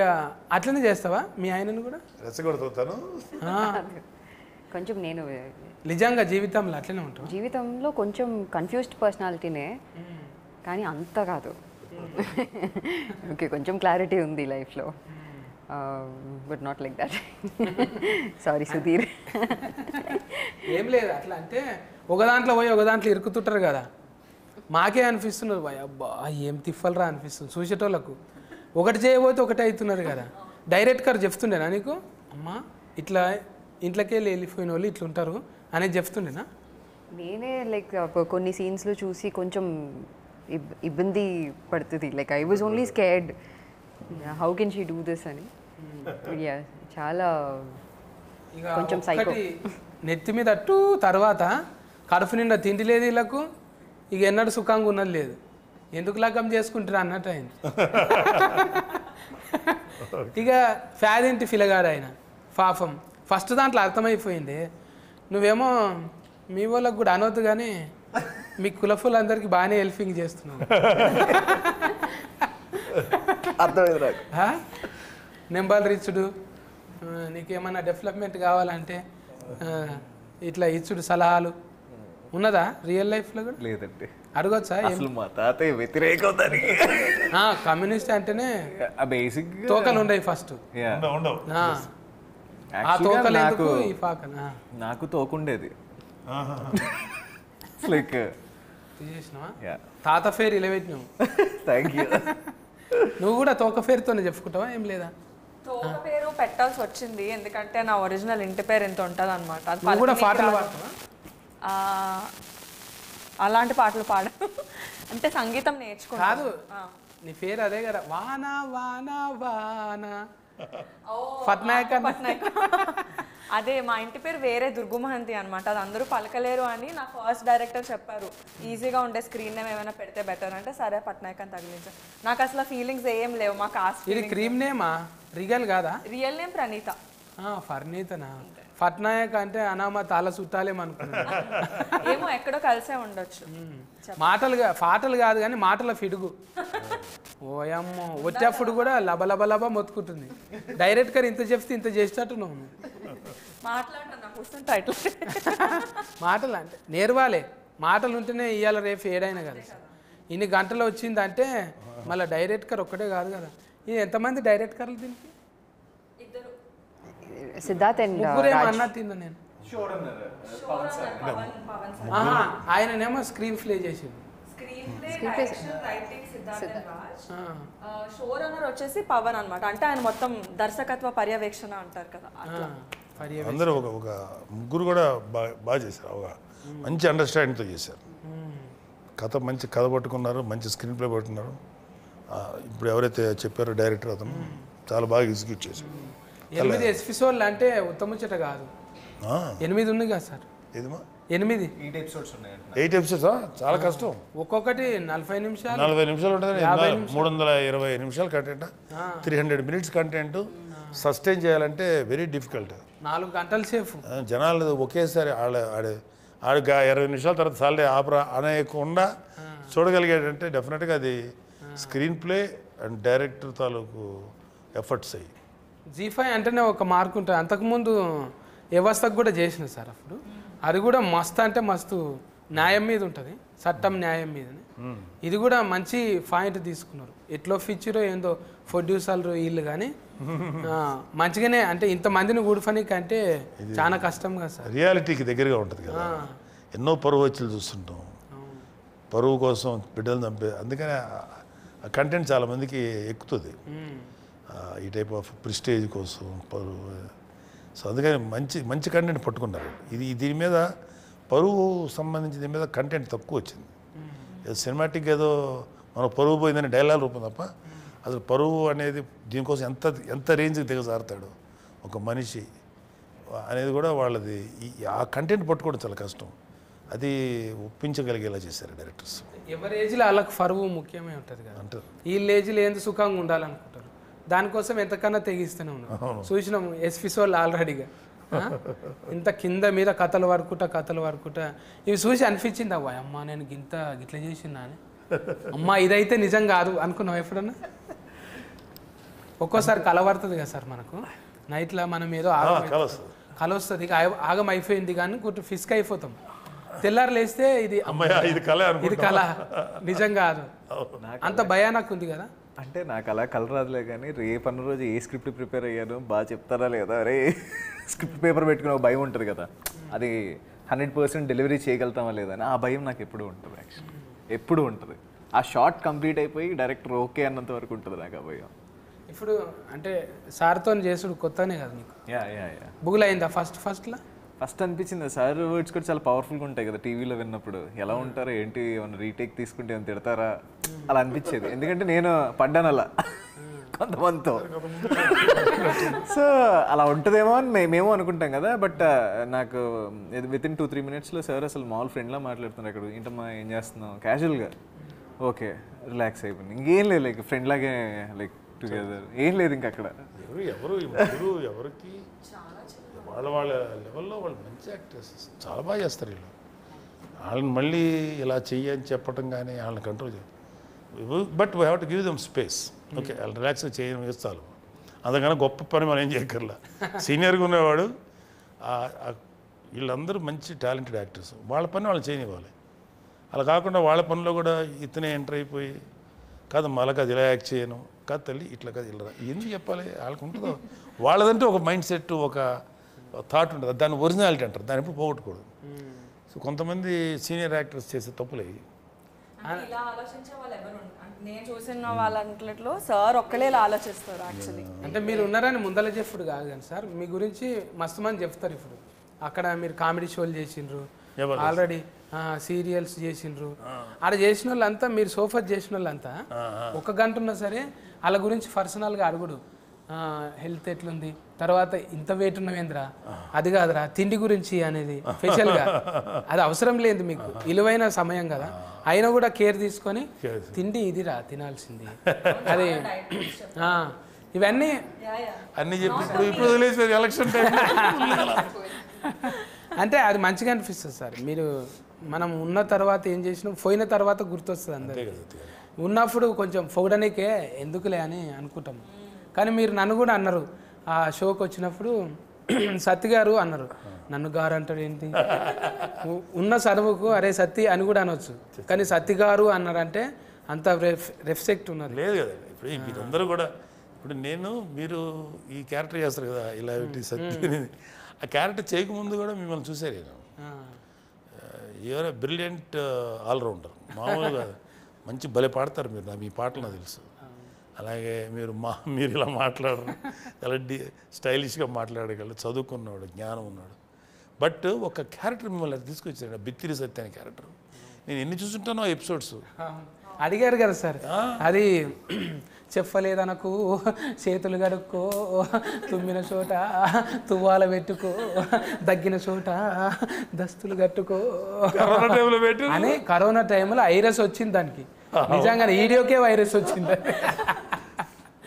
Speaker 1: అట్లనే చేస్తావా మీ ఆయనను కూడా?
Speaker 2: రెచ్చగొడుతాను
Speaker 5: కొంచెం. నేను
Speaker 1: నిజంగా జీవితంలో అట్లనే ఉంటాం.
Speaker 5: జీవితంలో కొంచెం కన్ఫ్యూజ్డ్ పర్సనాలిటీనే, కానీ అంత కాదు. ఓకే, కొంచెం క్లారిటీ ఉంది లైఫ్లో, but not like that. Sorry Sudheer.
Speaker 1: ఏం లేదు, అట్లా అంటే ఒక దాంట్లో పోయి ఒక దాంట్లో ఇరుకుతుంటారు కదా, మాకే అనిపిస్తున్నారు భయ అబ్బా ఏం తిప్పలరా అనిపిస్తుంది చూసేటోళ్ళకు. ఒకటి చేయబోతే ఒకటే అవుతున్నారు కదా. డైరెక్ట్ గారు చెప్తుండేనా నీకు, అమ్మా ఇట్లా ఇంట్లోకి వెళ్ళిపోయిన వాళ్ళు ఇట్లా ఉంటారు అనేది చెప్తుండేనా?
Speaker 5: నేనే లైక్ కొన్ని సీన్స్లో చూసి కొంచెం ఇబ్బంది పడుతుంది. Like I was only scared, how can she do this అని. చాలా కొంచెం సైకో.
Speaker 1: నెత్తి మీద అట్టు తర్వాత కడుపు నిండా తిండి లేదు వీళ్ళకు, ఇక ఎన్నడూ సుఖంగా ఉన్నది లేదు, ఎందుకు లగ్గం చేసుకుంటారు అన్నట్టు అయింది. ఇక ఫ్యాదింటి ఫిలగాడు ఆయన పాపం. ఫస్ట్ దాంట్లో అర్థమైపోయింది. నువ్వేమో మీ వాళ్ళకు కూడా అనవద్దు కానీ మీ కులఫులందరికీ బాగానే హెల్పింగ్ చేస్తున్నావు. నెంబర్ రిచ్చుడు, నీకేమన్నా డెవలప్మెంట్ కావాలంటే ఇట్లా ఇచ్చుడు సలహాలు ఉన్నదా రియల్ లైఫ్లో కూడా?
Speaker 3: లేదండి.
Speaker 1: అడగొచ్చా?
Speaker 3: మా తాతయ్య వ్యతిరేకం దానికి.
Speaker 1: కమ్యూనిస్ట్ అంటేనే
Speaker 3: బేసిక్
Speaker 1: తోకలు ఉండవు ఫస్ట్.
Speaker 3: నాకు తోకుండేది. లైక్
Speaker 1: తాత ఫేర్ ఇలా పెట్టినావు.
Speaker 3: Thank you.
Speaker 1: నువ్వు కూడా తోక పేరుతోనే చెప్పుకుంటావా? ఏం లేదా?
Speaker 4: తోక పేరు పెట్టాల్సి వచ్చింది ఎందుకంటే నా ఒరిజినల్ ఇంటి పేరు ఎంత ఉంటుంది అనమాట.
Speaker 1: నువ్వు కూడా పాటలు పాడతావా?
Speaker 4: అలాంటి పాటలు పాడ అంటే సంగీతం నేర్చుకున్నా.
Speaker 1: కాదు, నీ పేరు అదే కదా, వాన వాన వాన పట్నాయక్.
Speaker 4: అదే మా ఇంటి పేరు వేరే దుర్గుమహంతి అనమాట, అది అందరూ పలకలేరు అని నా ఫస్ట్ డైరెక్టర్ చెప్పారు. ఈజీగా ఉండే స్క్రీన్ నేమ్ ఏమైనా పెడితే బెటర్ అంటే సరే పట్నాయక్ అని తగిలించాను. నాకు అసలు ఫీలింగ్స్ ఏం లేవు. మా కాస్ట్
Speaker 1: ఇది క్రీమ్ నేమా? రియల్ కాదా?
Speaker 4: Real name Praneetha.
Speaker 1: ఫర్నీతనా? పట్నాయక్ అంటే అనామా తాళ చుట్టాలేమనుకున్నా.
Speaker 4: ఏమో ఎక్కడో కలిసే ఉండొచ్చు.
Speaker 1: పాటలు కాదు కానీ మాటల ఫిడుగు. ఓయమ్మో, వచ్చేప్పుడు కూడా లబ లబ మొత్తుకుంటుంది. డైరెక్ట్ గా ఇంత చెప్తే ఇంత చేసేటట్టు నువ్వు మాటలు అంటే నేర్వాలే. మాటలు ఉంటేనే ఇవాళ రేపు ఏడైనా కదా. ఇన్ని గంటలు వచ్చిందంటే మళ్ళీ డైరెక్టర్ ఒక్కటే కాదు కదా. ఇది ఎంతమంది డైరెక్టర్లు దీనికి?
Speaker 5: సిద్ధార్థ్ అండ్
Speaker 1: అన్నట్టు నేను. ఆయననేమో స్క్రీన్ ప్లే చేసింది.
Speaker 4: షో రన్నర్ వచ్చేసి పవన్ అనమాట. అంటే ఆయన మొత్తం దర్శకత్వ పర్యవేక్షణ అంటారు కదా.
Speaker 2: అందరూ ఒక ముగ్గురు కూడా బాగా చేశారు. ఒక మంచి అండర్స్టాండింగ్తో చేశారు. మంచి కథ పట్టుకున్నారు, మంచి స్క్రీన్ ప్లే పట్టుకున్నారు. ఇప్పుడు ఎవరైతే చెప్పారో డైరెక్టర్ అతను చాలా బాగా ఎగ్జిక్యూట్ చేశారు.
Speaker 1: 8 ఎపిసోడ్లు అంటే ఉత్తముచ్చట కాదు. 8 ఉంది కదా సార్.
Speaker 2: ఏదిమా
Speaker 1: 8
Speaker 3: 8 ఎపిసోడ్స్ ఉన్నాయంట.
Speaker 2: 8 ఎపిసోడ్సా? చాలా కష్టం.
Speaker 1: ఒక్కొక్కటి 40 నిమిషాలు
Speaker 2: 40 నిమిషాలు ఉంటుంది. 320 నిమిషాలు కంటెంట్, 300 మినిట్స్ కంటెంట్ సస్టైన్ చేయాలంటే వెరీ డిఫికల్ట్.
Speaker 1: 4 గంటల సేపు
Speaker 2: జనాలు ఒకేసారి ఆడు 20 నిమిషాల తర్వాత సాలరీ ఆపరా అనేకుండా చూడగలిగాడంటే డెఫినెట్గా అది స్క్రీన్ ప్లే అండ్ డైరెక్టర్ తాలూకు ఎఫర్ట్స్ అయ్యి.
Speaker 1: G5 అంటేనే ఒక మార్క్ ఉంటుంది. అంతకుముందు వ్యవస్థకు కూడా చేసిన సార్ అప్పుడు. అది కూడా మస్తు అంటే మస్తు న్యాయం మీద ఉంటుంది, చట్టం న్యాయం మీదని. ఇది కూడా మంచి పాయింట్ తీసుకున్నారు. ఎట్లో ఫీచరో ఏందో ప్రొడ్యూసర్లు వీళ్ళు కానీ మంచిగానే అంటే ఇంతమందిని కూడిపనికి అంటే చాలా కష్టం కదా సార్.
Speaker 2: రియాలిటీకి దగ్గరగా ఉంటుంది కదా. ఎన్నో పరువు వచ్చులు చూస్తుంటాం, పరువు కోసం బిడ్డలు చంపే. అందుకనే ఆ కంటెంట్ చాలామందికి ఎక్కుతుంది, ఈ టైప్ ఆఫ్ ప్రిస్టేజ్ కోసం పరువు. సో అందుకని మంచి మంచి కంటెంట్ పట్టుకున్నారు. దీని మీద పరువు సంబంధించి దీని మీద కంటెంట్ తక్కువ వచ్చింది. సినిమాటిక్ ఏదో మన పరువు పోయిందని డైలాగ్ రూపం తప్ప అసలు పరువు అనేది దీనికోసం ఎంత రేంజ్కి దిగజారుతాడు ఒక మనిషి అనేది కూడా వాళ్ళది. ఆ కంటెంట్ పట్టుకోవడం చాలా కష్టం. అది ఒప్పించగలిగేలా చేశారు డైరెక్టర్స్.
Speaker 1: ఎవరి ఏజ్లో వాళ్ళకి పరువు ముఖ్యమే ఉంటుంది కదా
Speaker 2: అంటారు.
Speaker 1: వీళ్ళ ఏజ్లో ఏంది సుఖంగా ఉండాలనుకుంటారు, దానికోసం ఎంతకన్నా తెగిస్తూనే ఉన్నారు. చూసినాము ఎస్పిసోళ్ళు ఆల్రెడీగా ఇంత కింద మీద కథలు వరకుట ఇవి చూసి అనిపించింది అవ్వ అమ్మ నేను గిట్ల చేసిందా అని. అమ్మ ఇదైతే నిజం కాదు అనుకున్నావు ఎప్పుడన్నా? ఒక్కోసారి కలవడుతుంది కదా సార్ మనకు నైట్లో, మనం ఏదో కల వస్తుంది, ఆగం అయిపోయింది కానీ కొట్టు ఫిస్క్ అయిపోతాం. తెల్లారు లేస్తే ఇది కళ నిజం కాదు, అంత భయానకు ఉంది కదా.
Speaker 3: అంటే నాకు అలా కల రాదులే కానీ రేపన్న రోజు ఏ స్క్రిప్ట్ ప్రిపేర్ అయ్యాను బాగా చెప్తారా లేదా, అరే స్క్రిప్ట్ పేపర్ పెట్టుకుని ఒక భయం ఉంటుంది కదా, అది 100% డెలివరీ చేయగలుగుతామా లేదా అని ఆ భయం నాకు ఎప్పుడు ఉంటుంది. యాక్చువల్లీ ఎప్పుడు ఉంటుంది. ఆ షార్ట్ కంప్లీట్ అయిపోయి డైరెక్టర్ ఓకే అన్నంత వరకు ఉంటుంది నాకు ఆ భయం.
Speaker 1: ఇప్పుడు అంటే సార్తో చేసుడు కొత్తనే కదా నీకు?
Speaker 3: యా
Speaker 1: బుగులు అయిందా ఫస్ట్
Speaker 3: అనిపించింది. సార్ వర్డ్స్ కూడా చాలా పవర్ఫుల్గా ఉంటాయి కదా టీవీలో విన్నప్పుడు. ఎలా ఉంటారో ఏంటి, ఏమన్నా రీటేక్ తీసుకుంటే ఏమైనా తిడతారా అలా అనిపించేది. ఎందుకంటే నేను పడ్డాను అలా కొంతమందితో. సో అలా ఉంటుందేమో అని మేము అనుకుంటాం కదా. బట్ నాకు వితిన్ 2-3 మినిట్స్లో సార్ అసలు మామూలు ఫ్రెండ్లా మాట్లాడుతున్నారు. అక్కడ ఏంటమ్మా ఏం చేస్తున్నావు క్యాజువల్గా, ఓకే రిలాక్స్ అయిపోయింది. ఇంకేం లేదు, లైక్ ఫ్రెండ్ లాగే లైక్ టుగెదర్, ఏం లేదు ఇంకా అక్కడ.
Speaker 2: ఎవరికి వాళ్ళ లెవెల్లో వాళ్ళు మంచి యాక్టర్స్, చాలా బాగా చేస్తారు వీళ్ళు. వాళ్ళని మళ్ళీ ఇలా చెయ్యని చెప్పడం కానీ వాళ్ళని కంట్రోల్ చేయాలి. But we have to give them space. Okay వాళ్ళు రిలాక్స్గా చేయడం వేస్తాను. అందుకని గొప్ప పని మనం ఏం చేయక్కర్లా. సీనియర్గా ఉన్నవాడు వీళ్ళందరూ మంచి టాలెంటెడ్ యాక్టర్స్, వాళ్ళ పని వాళ్ళు చేయనివ్వాలి. అలా కాకుండా వాళ్ళ పనిలో కూడా ఇతనే ఎంటర్ అయిపోయి కాదు మళ్ళీ అది ఇలా యాక్ట్ చేయను కాదు తల్లి ఇట్లా కాదు ఇలా ఎందుకు చెప్పాలి. వాళ్ళకు ఉంటుందో వాళ్ళదంటే ఒక మైండ్ సెట్, ఒక థాట్ ఉంటుంది. దాన్ని ఒరిజినాలిటీ అంటారు, దాన్ని ఎప్పుడు పోగొట్టకూడదు. సో కొంతమంది సీనియర్ యాక్టర్స్ చేసే తప్పులు అయ్యి
Speaker 4: నేను చూసిన వాళ్ళంట్లో సార్ ఒక్కలే ఇలా ఆలోచిస్తారు. యాక్చువల్లీ
Speaker 1: అంటే మీరు ఉన్నారని ముందల చెప్పుడు కాదు కానీ సార్ మీ గురించి మస్తు మంది చెప్తారు. ఇప్పుడు అక్కడ మీరు కామెడీ షోలు చేసిండ్రు, ఆల్రెడీ సీరియల్స్ చేసిండ్రు. ఆడ చేసిన వాళ్ళంతా మీరు సోఫా చేసిన వాళ్ళంతా 1 గంట ఉన్నా సరే వాళ్ళ గురించి పర్సనల్గా అడుగుడు. హెల్త్ ఎట్లుంది, తర్వాత ఇంత వెయిట్ ఉన్నవేంద్రా, అది కాదురా తిండి గురించి అనేది స్పెషల్గా. అది అవసరం లేదు మీకు, విలువైన సమయం కదా, అయినా కూడా కేర్ తీసుకొని తిండి ఇదిరా తినాల్సింది అది ఇవన్నీ
Speaker 2: అన్నీ చెప్పి ఇప్పుడు వదిలేసారు ఎలక్షన్ టైం.
Speaker 1: అంటే అది మంచిగా అనిపిస్తుంది సార్. మీరు మనం ఉన్న తర్వాత ఏం చేసినాం, పోయిన తర్వాత గుర్తొస్తుంది అందరికీ. ఉన్నప్పుడు కొంచెం పొగడనికే ఎందుకులే అని అనుకుంటాం. కానీ మీరు నన్ను కూడా అన్నారు ఆ షోకి వచ్చినప్పుడు, సత్తి గారు అన్నారు. నన్ను గారు అంటాడు ఏంటి, ఉన్న చదువుకు అరే సత్తి అని కూడా అనొచ్చు, కానీ సత్తి గారు అన్నారంటే అంత రెస్పెక్ట్ ఉన్నది.
Speaker 2: లేదు కదా ఇప్పుడు మీరందరూ కూడా. ఇప్పుడు మీరు ఈ క్యారెక్టర్ చేస్తారు కదా ఇలా సత్తి అనేది, ఆ క్యారెక్టర్ చేయకముందు కూడా మిమ్మల్ని చూసారు. నేను యూఆర్ ఎ బ్రిలియంట్ ఆల్రౌండర్, మామూలుగా మంచి భలే పాడతారు మీరు. మీ పాటలు నాకు తెలుసు. అలాగే మీరు ఇలా మాట్లాడరు, చాలా స్టైలిష్గా మాట్లాడగలరు, చదువుకున్నాడు, జ్ఞానం ఉన్నాడు. బట్ ఒక క్యారెక్టర్ మిమ్మల్ని తీసుకొచ్చాడు, బిత్తిరి సత్య అనే క్యారెక్టర్. నేను ఎన్ని చూస్తుంటానో ఎపిసోడ్స్,
Speaker 1: అడిగారు కదా సార్, అది చెప్పలేదనకు చేతులు కడుక్కో, తుమ్మిన చోట తువ్వాల పెట్టుకో, దగ్గిన చోట దస్తులు కట్టుకో అని కరోనా టైంలో వైరస్ వచ్చింది దానికి. నిజంగా వీడియోకే వైరస్ వచ్చింది.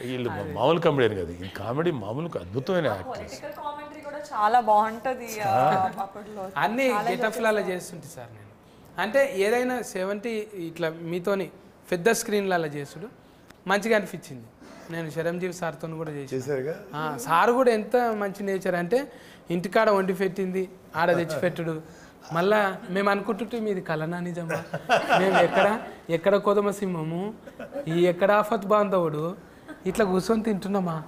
Speaker 2: వీళ్ళు మామూలు కామెడీ కదా, ఈ కామెడీ మామూలు అద్భుతమైన యాక్టర్స్.
Speaker 4: కామెంటరీ కూడా చాలా బాగుంటది అప్పట్లో.
Speaker 1: అన్ని గెటఫ్లలో చేస్తుంటే సార్ నేను, అంటే ఏదైనా 70 ఇట్లా మీతోని పెద్ద స్క్రీన్లలో చేసుడు మంచిగా అనిపించింది. నేను చిరంజీవి సార్తో కూడా
Speaker 2: చేశారుగా.
Speaker 1: సార్ కూడా ఎంత మంచి నేచర్ అంటే ఇంటికాడ వండి పెట్టింది ఆడ తెచ్చిపెట్టుడు. మళ్ళా మేము అనుకుంటుంటే మీది కలనా నిజమా, మేము ఎక్కడ కొదమ సింహము, ఈ ఎక్కడ ఆఫత్ బాంధవుడు, ఇట్లా కూర్చొని తింటున్నామా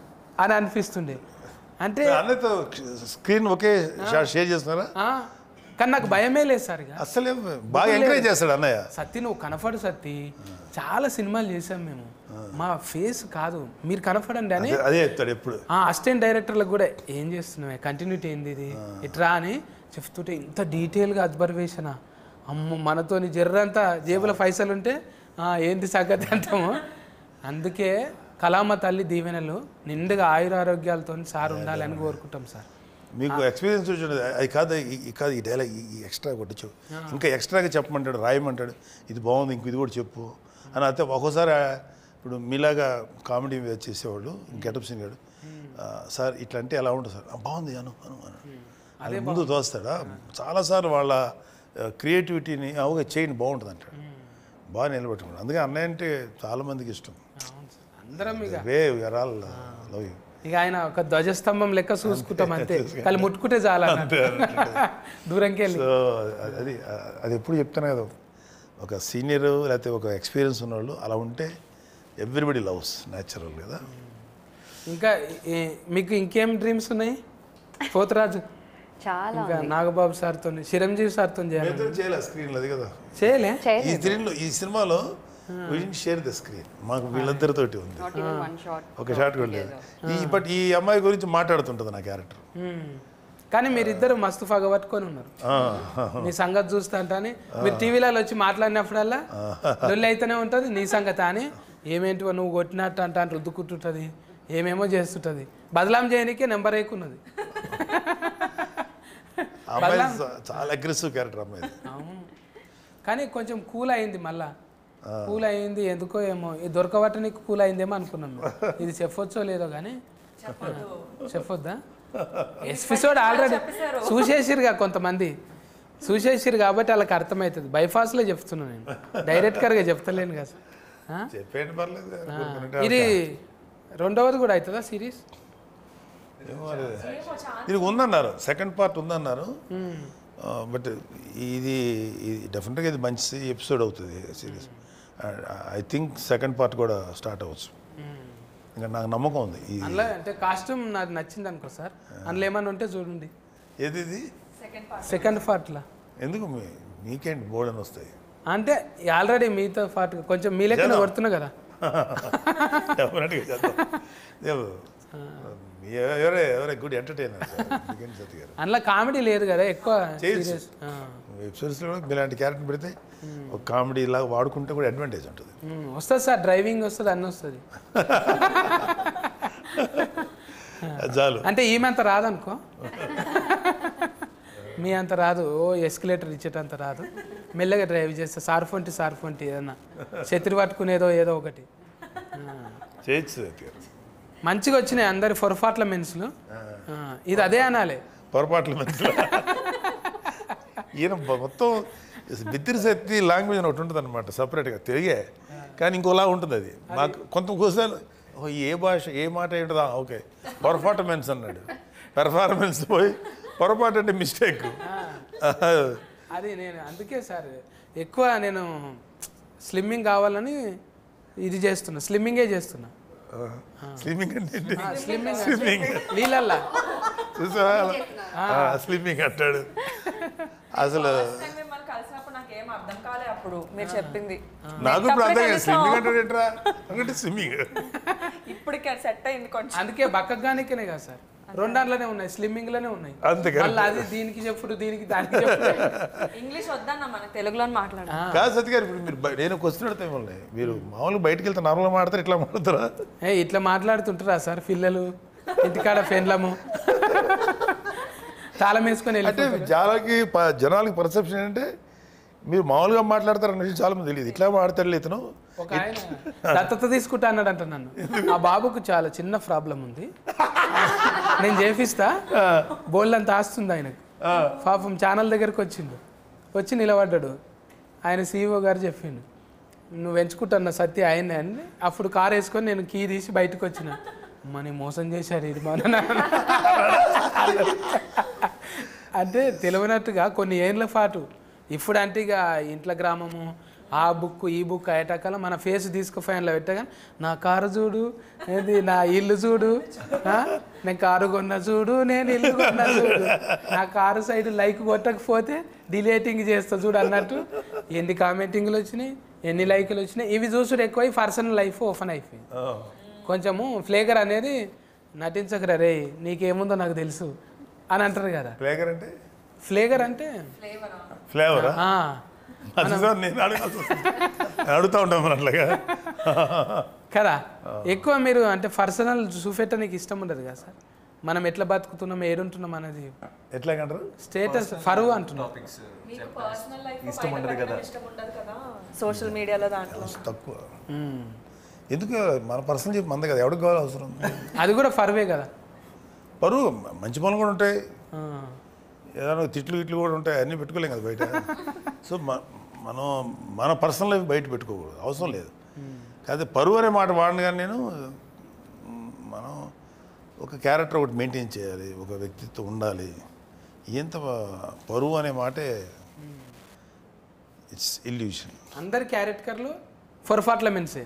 Speaker 1: అని అనిపిస్తుండే. అంటే
Speaker 2: అన్నతో స్క్రీన్ ఒకే షాట్ షేర్ చేస్తున్నారా?
Speaker 1: కానీ నాకు భయమే లేదు సార్. ఇక
Speaker 2: అసలే బాగా ఎంకరేజ్ చేస్తాడు అన్నయ్య.
Speaker 1: సత్తి నువ్వు కనపడు సత్తి, చాలా సినిమాలు చేసాం మేము, మా ఫేస్ కాదు మీరు కనపడండి అని
Speaker 2: అదే చెప్తాడు ఎప్పుడు.
Speaker 1: అసిస్టెంట్ డైరెక్టర్లకు కూడా ఏం చేస్తున్నావు, కంటిన్యూటీ ఏంది ఇది ఇట్రా అని చెప్తుంటే ఇంత డీటెయిల్గా అబ్జర్వేషన్. అమ్మ మనతోని జర్రంతా జేబుల పైసలు ఉంటే ఏంటి సంగతి అంటాము. అందుకే కళామ తల్లి దీవెనలు నిండుగా ఆయురారోగ్యాలతో సార్ ఉండాలని కోరుకుంటాం సార్.
Speaker 2: మీకు ఎక్స్పీరియన్స్ వచ్చింది అది కాదు, ఈ డైలాగ్ ఈ ఎక్స్ట్రా కొట్టచ్చు, ఇంకా ఎక్స్ట్రాగా చెప్పమంటాడు, రాయమంటాడు, ఇది బాగుంది ఇంక ఇది కూడా చెప్పు అని. అయితే ఒక్కోసారి ఇప్పుడు మీలాగా కామెడీ చేసేవాళ్ళు గెటప్ సింగాడు, సార్ ఇట్లా అంటే ఎలా ఉంటుంది సార్, బాగుంది అను అది ముందు తోస్తాడా. చాలాసార్లు వాళ్ళ క్రియేటివిటీని అవుగా చేయండి బాగుంటుంది అంటాడు, బాగా నిలబెట్టుకున్నాడు. అందుకే అన్నయ్య అంటే చాలామందికి ఇష్టం.
Speaker 1: అందరం ఇక
Speaker 2: లవ్ యూ.
Speaker 1: ఇక ఆయన ఒక ధ్వజస్తంభం లెక్క చూసుకుంటాం అంతే, కానీ ముట్టుకుంటే చాలా దూరంకి వెళ్ళి.
Speaker 2: సో అది ఎప్పుడు చెప్తాను కదా, ఒక సీనియర్ లేకపోతే ఒక ఎక్స్పీరియన్స్ ఉన్నవాళ్ళు అలా ఉంటే ఎవ్రీబడి లవ్స్ న్యాచురల్ కదా.
Speaker 1: ఇంకా మీకు ఇంకేం డ్రీమ్స్ ఉన్నాయి పోతరాజు?
Speaker 5: చాలా
Speaker 1: ఇంకా నాగబాబు సార్తో, చిరంజీవి సార్తో
Speaker 2: చేయలే స్క్రీన్లో అది కదా,
Speaker 1: చేయలే.
Speaker 2: ఈ సినిమాలో షేర్ ద స్క్రీన్ మాకు వీళ్ళిద్దరితోటి ఉంది, ఒక షాట్ కూడా లేదు. బట్ ఈ అమ్మాయి గురించి మాట్లాడుతుంటుంది నా క్యారెక్టర్.
Speaker 1: కానీ మీరిద్దరు మస్తు పగబట్టుకొని ఉన్నారు. మీ సంగతి చూస్తా అంటే మీరు టీవీలలో వచ్చి మాట్లాడినప్పుడల్లా లొల్లి అయితేనే ఉంటుంది నీ సంగతి అని. ఏమేంటివో నువ్వు కొట్టినట్టు అంటే రుద్దుకుంటుంటుంది, ఏమేమో చేస్తుంటుంది. బదలాం చేయడానికే నెంబర్ ఎక్కున్నది.
Speaker 2: చాలా అగ్రెసివ్ క్యారెక్టర్ అమ్మాయి.
Speaker 1: కానీ కొంచెం కూల్ అయింది, మళ్ళా కూల్ అయింది ఎందుకో ఏమో, దొరకబట్టనికి కూల్ అయిందేమో అనుకున్నాం. ఇది చెప్పొచ్చో లేదో కానీ చెప్పొద్దా? ఎపిసోడ్ ఆల్రెడీ చూసేసిరుగా కొంతమంది, చూసేసిరు కాబట్టి వాళ్ళకి అర్థమవుతుంది. బైఫాస్లో చెప్తున్నాను నేను, డైరెక్ట్గా చెప్తలేను కదా.
Speaker 2: చెప్పేయండి పర్లేదు.
Speaker 1: ఇది రెండవది కూడా అవుతుందా సిరీస్?
Speaker 2: ఇది ఉందన్నారు, సెకండ్ పార్ట్ ఉందన్నారు. బట్ ఇది డెఫినెట్గా ఇది మంచి ఎపిసోడ్ అవుతుంది series. I think second part కూడా స్టార్ట్ అవ్వచ్చు, ఇంకా నాకు నమ్మకం ఉంది.
Speaker 1: అందులో అంటే కాస్ట్యూమ్ నాకు నచ్చింది అనుకో సార్, అందులో ఏమన్నా ఉంటే చూడండి.
Speaker 2: ఏది ఇది
Speaker 1: సెకండ్ పార్ట్లో
Speaker 2: ఎందుకు మీకేంటి బోర్డు అని వస్తాయి
Speaker 1: అంటే ఆల్రెడీ మీతో పాటు కొంచెం మీ లెక్కన కొడుతున్నా కదా.
Speaker 2: డెఫినెట్గా చేద్దాం. ఎవరే గుడ్ ఎంటర్టైనర్ సత్య గారు.
Speaker 1: అందులో కామెడీ లేదు కదా ఎక్కువ.
Speaker 2: వెబ్సిరీస్లో కూడా మీలాంటి క్యారెక్టర్ పెడితే ఒక కామెడీ లాగా వాడుకుంటే కూడా అడ్వాంటేజ్ ఉంటుంది.
Speaker 1: వస్తుంది సార్, డ్రైవింగ్ వస్తుంది, అన్నీ వస్తుంది.
Speaker 2: చాలు.
Speaker 1: అంటే ఈమె అంత రాదనుకో, మీ అంత రాదు, ఎస్కలేటర్ ఇచ్చేటంత రాదు. మెల్లగా డ్రైవ్ చేస్తే సార్ఫొంటి ఏదన్నా చెత్రి పట్టుకునేదో ఏదో ఒకటి
Speaker 2: చేయొచ్చు.
Speaker 1: మంచిగా వచ్చినాయి అందరి పొరపాట్ల మెన్సులు. ఇది అదే అనాలి,
Speaker 2: పొరపాట్ల మెన్సులు. ఈయన మొత్తం బిత్తిరి శక్తి లాంగ్వేజ్ అని ఒకటి ఉంటుంది అనమాట సపరేట్గా, తెలుగే కానీ ఇంకోలా ఉంటుంది అది. మాకు కొంత కోసాలు ఏ భాష ఏ మాట ఏంటదా, ఓకే పర్ఫార్మెన్స్ అన్నాడు, పెర్ఫార్మెన్స్ పోయి పొరపాటు అంటే మిస్టేక్.
Speaker 1: అది నేను అందుకే సార్ ఎక్కువ నేను స్లిమ్మింగ్ కావాలని ఇది చేస్తున్నా, స్లిమ్మింగే చేస్తున్నా.
Speaker 2: స్లిమ్మింగ్ అంటే
Speaker 1: స్లిమ్మింగ్ నీళ్ళల్లా
Speaker 2: చూసా స్లిమ్మింగ్ అంటాడు. అసలు
Speaker 4: కలిసినప్పుడు నాకేం అర్థం కాలే అప్పుడు మీరు చెప్పింది.
Speaker 2: నాకు ఇప్పుడు అర్థం కాదు స్లిమ్మింగ్ అంటాడు ఏంట్రా అంటే స్విమ్మింగ్.
Speaker 4: ఇప్పుడు సెట్ అయింది కొంచెం.
Speaker 1: అందుకే బక్కగానికేనే కదా సార్ రెండాట్లోనే ఉన్నాయి, స్లిమ్మింగ్లోనే ఉన్నాయి.
Speaker 2: అంతే కదా.
Speaker 1: మళ్ళీ అది దీనికి చెప్పుడు, దీనికి దానికి చెప్పుడు.
Speaker 4: ఇంగ్లీష్ వద్దన్న మన తెలుగులో మాట్లాడాలి.
Speaker 2: కాదు సత్య గారు, ఇప్పుడు మీరు నేను క్వశ్చన్ అడుగుతాయి మిమ్మల్ని, మీరు మామూలుగా బయటకు వెళ్తే నార్మల్గా మాడతారు, ఇట్లా మాడతారా?
Speaker 1: ఇట్లా మాట్లాడుతుంటారా సార్ పిల్లలు? ఇంటికాడ ఫెన్లము తాళం వేసుకొని
Speaker 2: అంటే
Speaker 1: వెళ్ళి
Speaker 2: జనాలకి పర్సెప్షన్ ఏంటంటే మీరు మామూలుగా మాట్లాడతారన్న విషయం చాలా మంది తెలియదు. ఇట్లా మాడతాడు ఇతను.
Speaker 1: ఒక ఆయన దత్తత తీసుకుంటా అన్నాడంట నన్ను. ఆ బాబుకు చాలా చిన్న ప్రాబ్లం ఉంది, నేను చేపిస్తా, బోల్డ్ అంత ఆస్తుంది ఆయనకు. పాపం ఛానల్ దగ్గరికి వచ్చి నిలబడ్డాడు. ఆయన CEO గారు చెప్పిండు, నువ్వు ఎంచుకుంటున్న సత్య ఆయనే అని. అప్పుడు కారు వేసుకొని నేను కీ తీసి బయటకు వచ్చిన. మనీ మోసం చేశారు ఇది మన అంటే తెలియనట్టుగా కొన్ని ఏళ్ళ పాటు. ఇప్పుడు అంటే ఇక ఇంట్లో గ్రామము, ఆ బుక్ ఈ బుక్ అయ్యేటకాల మన ఫేస్ తీసుకు ఫ్యాన్లో పెట్టగా నా కారు చూడు, ఏది నా ఇల్లు చూడు, నేను కారు కొన్నా చూడు, నేను ఇల్లు కొన్నా చూడు, నా కారు సైడ్ లైక్ కొట్టకపోతే డిలేటింగ్ చేస్తా చూడు అన్నట్టు ఎన్ని కామెంటింగ్లు వచ్చినాయి, ఎన్ని లైకులు వచ్చినాయి. ఇవి చూసుడు ఎక్కువ పర్సనల్ లైఫ్ ఓపెన్ అయిపోయింది. కొంచెము ఫ్లేగర్ అనేది నటించకరా రే, నీకేముందో నాకు తెలుసు అని అంటారు కదా.
Speaker 2: ఫ్లేగర్ అంటే
Speaker 1: ఫ్లేగర్ అంటే
Speaker 2: ఫ్లేవరా? నేను అడుగుతూ ఉంటాం మరి అట్లాగా
Speaker 1: కదా. ఎక్కువ మీరు అంటే పర్సనల్ చూపెట్టడానికి ఇష్టం ఉండదు కదా సార్. మనం ఎట్లా బతుకుతున్నాం, ఏడుంటున్నాం అనేది
Speaker 2: ఎట్లాగంటారు,
Speaker 1: స్టేటస్ ఫరువు అంటున్నాం.
Speaker 3: ఇష్టం ఉండదు కదా
Speaker 4: సోషల్ మీడియాలో దాంట్లో
Speaker 2: తక్కువ. ఎందుకు మన పర్సనల్ చెప్పి మంద కదా, ఎవరికి కావాలి అవసరం?
Speaker 1: అది కూడా ఫరువే కదా.
Speaker 2: పరువు మంచి పనులు కూడా ఉంటాయి, ఏదైనా తిట్లు గిట్లు కూడా ఉంటాయి, అన్నీ పెట్టుకోలేం కదా బయట. సో మనం మన పర్సనల్ లైఫ్ బయట పెట్టుకోకూడదు, అవసరం లేదు. కాకపోతే పరువు అనే మాట వాడిని కానీ నేను, మనం ఒక క్యారెక్టర్ ఒకటి మెయింటైన్ చేయాలి, ఒక వ్యక్తిత్వం ఉండాలి. ఎంత పరువు అనే మాటే ఇట్స్ ఇల్యూషన్.
Speaker 1: అందరి క్యారెక్టర్లు పొరపాట్ల మెన్సే,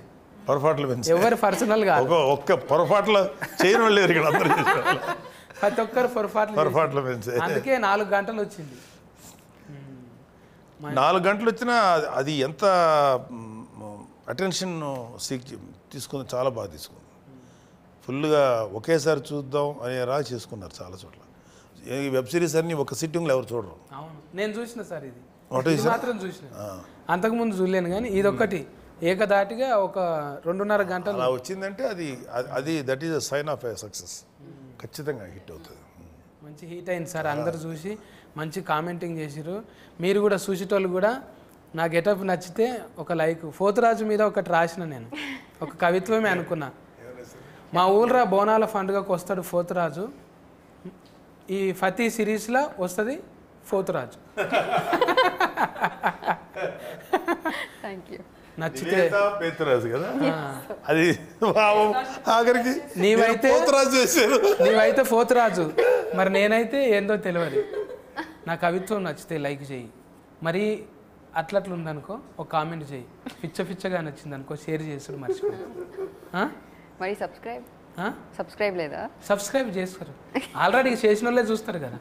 Speaker 2: పొరపాట్లు పెంచి
Speaker 1: ఎవరు పర్సనల్ గా
Speaker 2: ఒక్క పొరపాట్లు చేయడం లేరు ఇక్కడ అందరూ.
Speaker 1: ప్రతి ఒక్కరు
Speaker 2: పొరపాట్లు పెంచి
Speaker 1: అందుకే 4 గంటలు వచ్చింది.
Speaker 2: 4 గంటలు వచ్చినా అది ఎంత అటెన్షన్ తీసుకుంది, చాలా బాగా తీసుకుంది. ఫుల్గా ఒకేసారి చూద్దాం అనే రాగా చేసుకున్నారు చాలా చోట్ల. ఈ వెబ్ సిరీస్ అన్ని ఒక సిట్టింగ్లో ఎవరు చూడరు.
Speaker 1: అవును, నేను చూసిన సార్ ఇది
Speaker 2: ఒకటి
Speaker 1: మాత్రం చూసిన, అంతకుముందు చూడలేను. కానీ ఇది ఒక్కటి ఏకదాటిగా ఒక 2.5 గంటలు
Speaker 2: అలా వచ్చిందంటే అది that is a sign of a success. ఖచ్చితంగా హిట్ అవుతుంది.
Speaker 1: మంచి హిట్ అయింది సార్. అందరు చూసి మంచి కామెంటింగ్ చేసిరు. మీరు కూడా చూసేటోళ్ళు కూడా నా గెటప్ నచ్చితే ఒక లైక్. పోతురాజు మీద ఒకటి రాసిన, నేను ఒక కవిత్వమే అనుకున్నా. మా ఊళ్ళో బోనాల పండుగకు వస్తాడు పోతురాజు, ఈ ఫతీ సిరీస్లో వస్తుంది పోతురాజు.
Speaker 5: Thank you.
Speaker 1: నచ్చితే
Speaker 2: పేతురాజు కదా అది, ఆఖరికి
Speaker 1: నీవైతే
Speaker 2: పోతురాజు చేశారు.
Speaker 1: నీవైతే పోతురాజు, మరి నేనైతే ఏందో తెలియదు. నా కవిత్వం నచ్చితే లైక్ చేయి, మరి అట్లట్లు ఉందనుకో ఒక కామెంట్ చేయి, పిచ్చగా నచ్చింది అనుకో షేర్ చేసుడు మర్చిపో.
Speaker 5: మరి సబ్స్క్రైబ్ లేదా?
Speaker 1: సబ్స్క్రైబ్ చేస్తారు, ఆల్రెడీ చేసిన వాళ్ళే చూస్తారు కదా.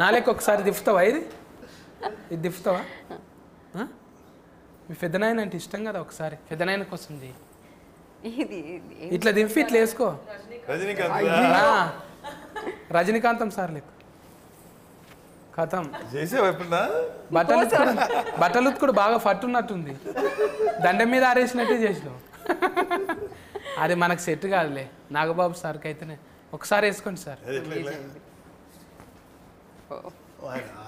Speaker 1: నాలేక ఒకసారి దిఫ్తావా, ఇది దిఫ్తావా? మీ పెద్దనాయన అంటే ఇష్టం కదా, ఒకసారి పెద్దనాయన కోసం చేయి. ఇట్లా దింపి ఇట్లా వేసుకో. రజనీకాంతం సార్ లెక్క కథం బట్టలు ఉత్తుకుడు బాగా పట్టున్నట్టుంది, దండం మీద ఆరేసినట్టే చేసినావు. అది మనకు సెట్ కాదులే. నాగబాబు సార్కి అయితేనే ఒకసారి వేసుకోండి సార్.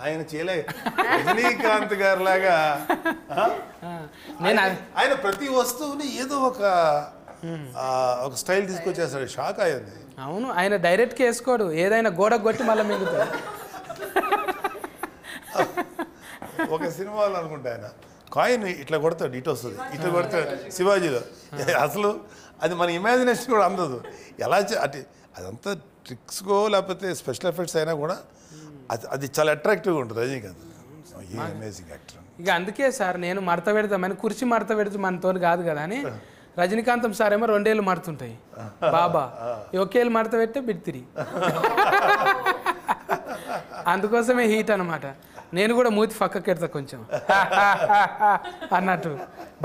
Speaker 2: ఆయన చేయలే రజనీకాంత్ గారు లాగా. ఆయన ప్రతి వస్తువుని ఏదో ఒక స్టైల్ తీసుకొచ్చేస్తాడు, షాక్ అయ్యింది.
Speaker 1: అవును, ఆయన డైరెక్ట్గా వేసుకోడు, ఏదైనా గోడ కొట్టి మళ్ళీ మిగుతాడు.
Speaker 2: ఒక సినిమాలో అనుకుంటా ఆయన కాయిన్ ఇట్లా కొడతాడు, ఇటు వస్తుంది, ఇట్లా కొడతాడు శివాజీలో. అసలు అది మన ఇమాజినేషన్ కూడా అందదు. ఎలా అంటే అదంతా ట్రిక్స్కో లేకపోతే స్పెషల్ ఎఫెక్ట్స్ అయినా కూడా అది చాలా అట్రాక్టివ్గా ఉంటుంది రజనీకాంత్. Amazing actor.
Speaker 1: ఇక అందుకే సార్ నేను మడత పెడతామని, కుర్చీ మడత పెడితే మనతో కాదు కదా అని. రజనీకాంతం సార్ ఏమో 2 ఏళ్ళు మడుతుంటాయి, బాబా ఒకేళ్ళు మడత పెట్టే బిడ్తిరి. అందుకోసమే హీట్ అనమాట. నేను కూడా మూతి పక్కకి పెడతా కొంచెం అన్నట్టు.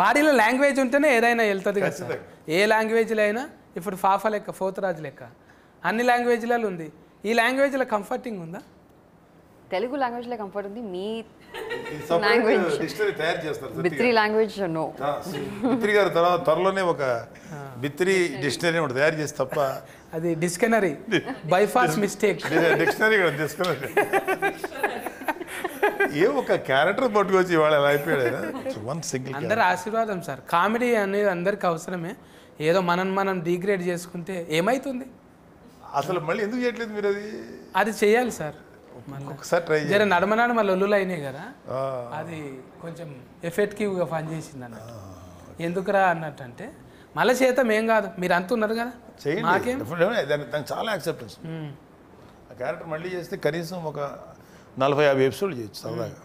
Speaker 1: బాడీలో లాంగ్వేజ్ ఉంటేనే ఏదైనా వెళ్తుంది కదా సార్. ఏ లాంగ్వేజ్లో అయినా ఇప్పుడు ఫాఫా లెక్క, పోతురాజు లెక్క అన్ని లాంగ్వేజ్లలో ఉంది. ఈ లాంగ్వేజ్లో కంఫర్టింగ్ ఉందా?
Speaker 5: తెలుగు లాంగ్వేజ్లో కంఫర్ట్ ఉంది. మీ లాంగ్వేజ్
Speaker 2: డిక్షనరీ తయారు చేస్తారు
Speaker 5: బిత్రి లాంగ్వేజ్ నో.
Speaker 2: బిత్రి గారు తర్వాత త్వరలోనే ఒక బిత్రి డిక్షనరీ ఒకటి తయారు చేసి తప్ప
Speaker 1: అది డిక్షనరీ బైపాస్ మిస్టేక్.
Speaker 2: డిక్షనరీ కూడా డిక్షనరీ ఏ ఒక క్యారెక్టర్ పట్టుకొచ్చి ఇవాళ ఎలా అయిపోయాడు. వన్ సింగిల్
Speaker 1: అందరి ఆశీర్వాదం సార్. కామెడీ అనేది అందరికి అవసరమే. ఏదో మనం డిగ్రేడ్ చేసుకుంటే ఏమైతుంది?
Speaker 2: అసలు మళ్ళీ ఎందుకు చేయట్లేదు మీరు?
Speaker 1: అది చేయాలి సార్.
Speaker 2: ఒకసారి ట్రై
Speaker 1: జర నడమనాడు మళ్ళీ ఒల్లులు అయినాయి కదా, అది కొంచెం ఎఫెక్టివ్గా పనిచేసింది అన్నట్టు. ఎందుకురా అన్నట్టు అంటే మళ్ళీ చేతం ఏం కాదు, మీరు అంటున్నారు కదా మాకేం.
Speaker 2: దానికి చాలా యాక్సెప్టెన్స్. ఆ క్యారెక్టర్ మళ్ళీ చేస్తే కనీసం ఒక 40-50 ఎపిసోడ్లు చేయొచ్చు సరదాగా.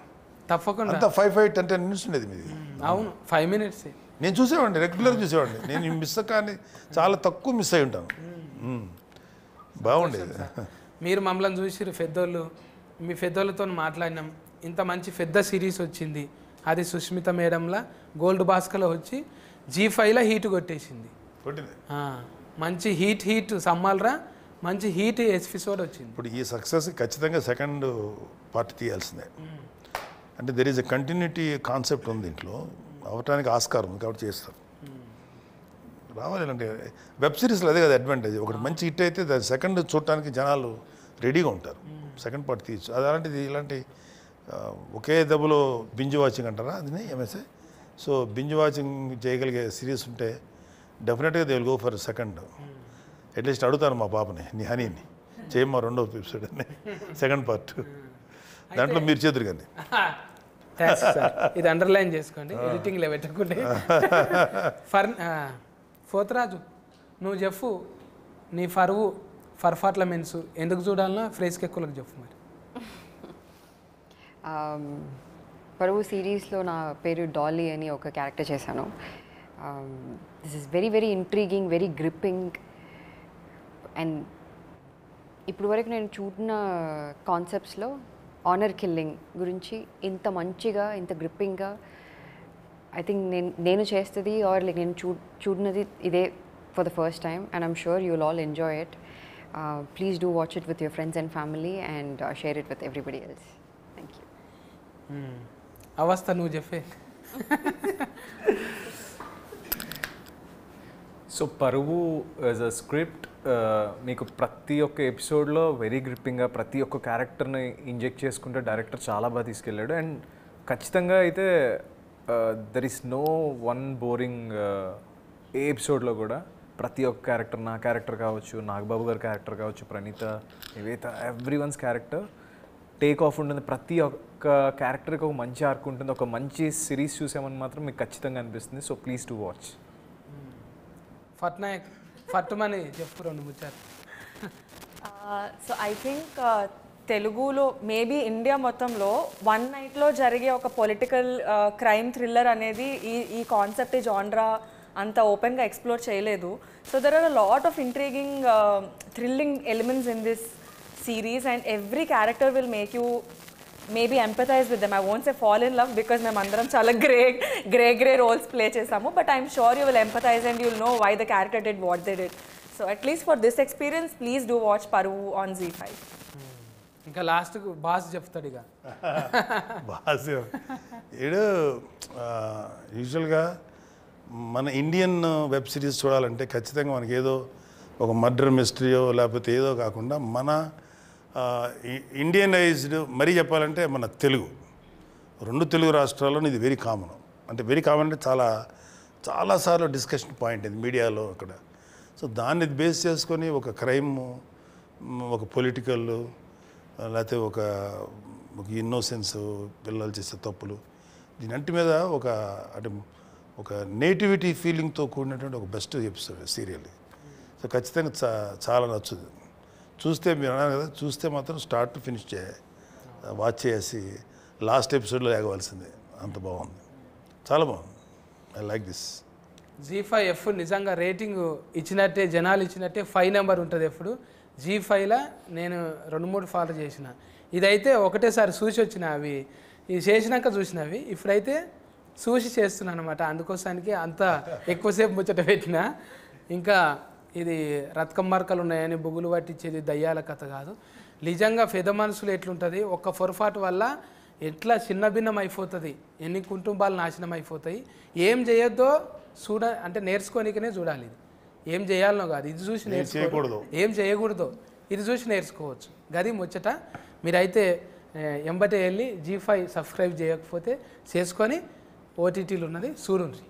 Speaker 1: తప్పకుండా.
Speaker 2: అంతా 5-10 minutes ఉండేది మీది.
Speaker 1: అవును, 5 minutes.
Speaker 2: నేను చూసేవాడిని, రెగ్యులర్ చూసేవాడిని. నేను మిస్ కానీ చాలా తక్కువ మిస్ అయి ఉంటాను. బాగుండేది.
Speaker 1: మీరు మమ్మల్ని చూసిరు పెద్దోళ్ళు, మీ పెద్దోళ్ళతో మాట్లాడినాం. ఇంత మంచి పెద్ద సిరీస్ వచ్చింది. అది సుష్మిత మేడంలా గోల్డ్ బాస్కలో వచ్చి G5లో హీట్ కొట్టేసింది. మంచి హీట్ సమ్మాలరా, మంచి హీట్ ఎపిసోడ్ వచ్చింది.
Speaker 2: ఇప్పుడు ఈ సక్సెస్ ఖచ్చితంగా సెకండ్ పార్ట్ తీయాల్సిందే. అంటే there is a continuity concept ఉంది దీంట్లో. అవటానికి ఆస్కారం ఉంది కాబట్టి చేస్తారు. రావాలి అంటే వెబ్ సిరీస్లో అదే కదా అడ్వాంటేజ్. ఒకటి మంచి హిట్ అయితే దాని సెకండ్ చూడటానికి జనాలు రెడీగా ఉంటారు. సెకండ్ పార్ట్ తీయచ్చు. అది అలాంటిది ఇలాంటి ఒకే దెబ్బలో బింజ్ వాచింగ్ అంటారా అది ఎంఎస్ఏ. సో బింజ్ వాచింగ్ చేయగలిగే సిరీస్ ఉంటే డెఫినెట్గా they will go for second. At least అడుగుతాను మా పాపని, నీ హనీని చేయమ్మా 2వ ఎపిసోడ్ అని, సెకండ్ పార్ట్. దాంట్లో మీరు చేతురు కానీ
Speaker 1: ఇది అండర్లైన్ చేసుకోండి, ఎడిటింగ్లో పెట్టకుంటే. పోతరాజు నువ్వు చెప్పు, నీ పర్ఫార్మెన్స్ ఎందుకు చూడాలన్నా ఫ్రేస్కి ఎక్కువలకు చెప్పు మరి.
Speaker 5: పరువు సిరీస్లో నా పేరు డాలీ అని ఒక క్యారెక్టర్ చేశాను. This is very very intriguing, very gripping. And ఇప్పుడు వరకు నేను చూడిన కాన్సెప్ట్స్లో ఆనర్ కిల్లింగ్ గురించి ఇంత మంచిగా, ఇంత గ్రిప్పింగ్గా ఐ థింక్ నేను చేస్తుంది ఆర్ లైక్ నేను చూడినది ఇదే for the first time. And I'm sure you will all enjoy it. Please do watch it with your friends and family and share it with everybody else. Thank you.
Speaker 1: అవస్థ నువ్వు చెప్పే.
Speaker 3: సో పరువు యాజ్ అ స్క్రిప్ట్ మీకు ప్రతి ఒక్క ఎపిసోడ్లో వెరీ గ్రిప్పింగ్గా ప్రతి ఒక్క క్యారెక్టర్ని ఇంజెక్ట్ చేసుకుంటే డైరెక్టర్ చాలా బాగా తీసుకెళ్ళాడు. అండ్ ఖచ్చితంగా అయితే there is no one boring ఏ ఎపిసోడ్లో కూడా. ప్రతి ఒక్క క్యారెక్టర్, నా క్యారెక్టర్ కావచ్చు, నాగబాబు గారి క్యారెక్టర్ కావచ్చు, Praneetha, Nivetha, every ones character take off ఉంటుంది. ప్రతి ఒక్క క్యారెక్టర్కి ఒక మంచి ఆర్క్ ఉంటుంది. ఒక మంచి సిరీస్ చూసామని మాత్రం మీకు ఖచ్చితంగా అనిపిస్తుంది. So please to watch.
Speaker 1: Patnaik ఫట్టుమని చెప్పు 2 ముచ్చారు.
Speaker 4: సో ఐ థింక్ తెలుగులో మేబీ ఇండియా మొత్తంలో వన్ నైట్లో జరిగే ఒక పొలిటికల్ క్రైమ్ థ్రిల్లర్ అనేది ఈ కాన్సెప్ట్, ఈ జాన్రా అంత ఓపెన్గా ఎక్స్ప్లోర్ చేయలేదు. So there are a lot of intriguing thrilling elements in this series and every character will make you maybe empathize with them. I won't say fall in love because మేమందరం చాలా గ్రే roles play చేసాము, but I'm sure you will empathize and you'll know why the character did what they did. So at least for this experience, please do watch Paruvu on ZEE5.
Speaker 1: ఇంకా లాస్ట్కు బాస్ చెప్తాడు ఇక.
Speaker 2: బాస్ ఏడు యూజువల్గా మన ఇండియన్ వెబ్ సిరీస్ చూడాలంటే ఖచ్చితంగా మనకి ఏదో ఒక మర్డర్ మిస్టరీయో లేకపోతే ఏదో కాకుండా మన ఇండియనైజ్డ్ మరీ చెప్పాలంటే మన తెలుగు 2 తెలుగు రాష్ట్రాల్లో ఇది వెరీ కామన్. అంటే వెరీ కామన్ అంటే చాలాసార్లు డిస్కషన్ పాయింట్ ఇది మీడియాలో అక్కడ. సో దాన్ని బేస్ చేసుకొని ఒక క్రైమ్, ఒక పొలిటికల్, లేకపోతే ఒక ఇన్నోసెన్స్, పిల్లలు చేసే తప్పులు, దీనంటి మీద అంటే ఒక నేటివిటీ ఫీలింగ్తో కూడినటువంటి ఒక బెస్ట్ ఎపిసోడ్ సీరియల్. సో ఖచ్చితంగా చాలా నచ్చుతుంది. చూస్తే మీరు అన్నారు కదా, చూస్తే మాత్రం స్టార్ట్ టు ఫినిష్ వాచ్ చేసి లాస్ట్ ఎపిసోడ్లో లేగవలసిందే. అంత బాగుంది, చాలా బాగుంది. I like this.
Speaker 1: ZEE5 నిజంగా రేటింగ్ ఇచ్చినట్టే, జనాలు ఇచ్చినట్టే 5 నెంబర్ ఉంటుంది ఎప్పుడు. ZEE5లో నేను 2-3 ఫాలో చేసిన. ఇదైతే ఒకటేసారి చూసి వచ్చిన, అవి ఇది చేసినాక చూసినవి. ఇప్పుడైతే చూసి చేస్తున్నాను అనమాట. అందుకోసానికి అంత ఎక్కువసేపు ముచ్చట పెట్టిన. ఇంకా ఇది రత్కం మార్కలు ఉన్నాయని బుగులు పట్టించేది దయ్యాల కథ కాదు. నిజంగా పెద్ద మనసులు ఎట్లుంటుంది, ఒక్క పొరపాటు వల్ల ఎట్లా చిన్న భిన్నం అయిపోతుంది, ఎన్ని కుటుంబాలు నాశనం అయిపోతాయి. ఏం చేయొద్దో అంటే నేర్చుకోనికనే చూడాలి. ఇది ఏం చేయాలనో కాదు, ఇది చూసి నేర్చుకోకూడదు, ఏం చేయకూడదు ఇది చూసి నేర్చుకోవచ్చు. గది ముచ్చట. మీరైతే ఎంబటే వెళ్ళి G5 సబ్స్క్రైబ్ చేయకపోతే చేసుకొని ఓటీటీలు ఉన్నది చూడండి.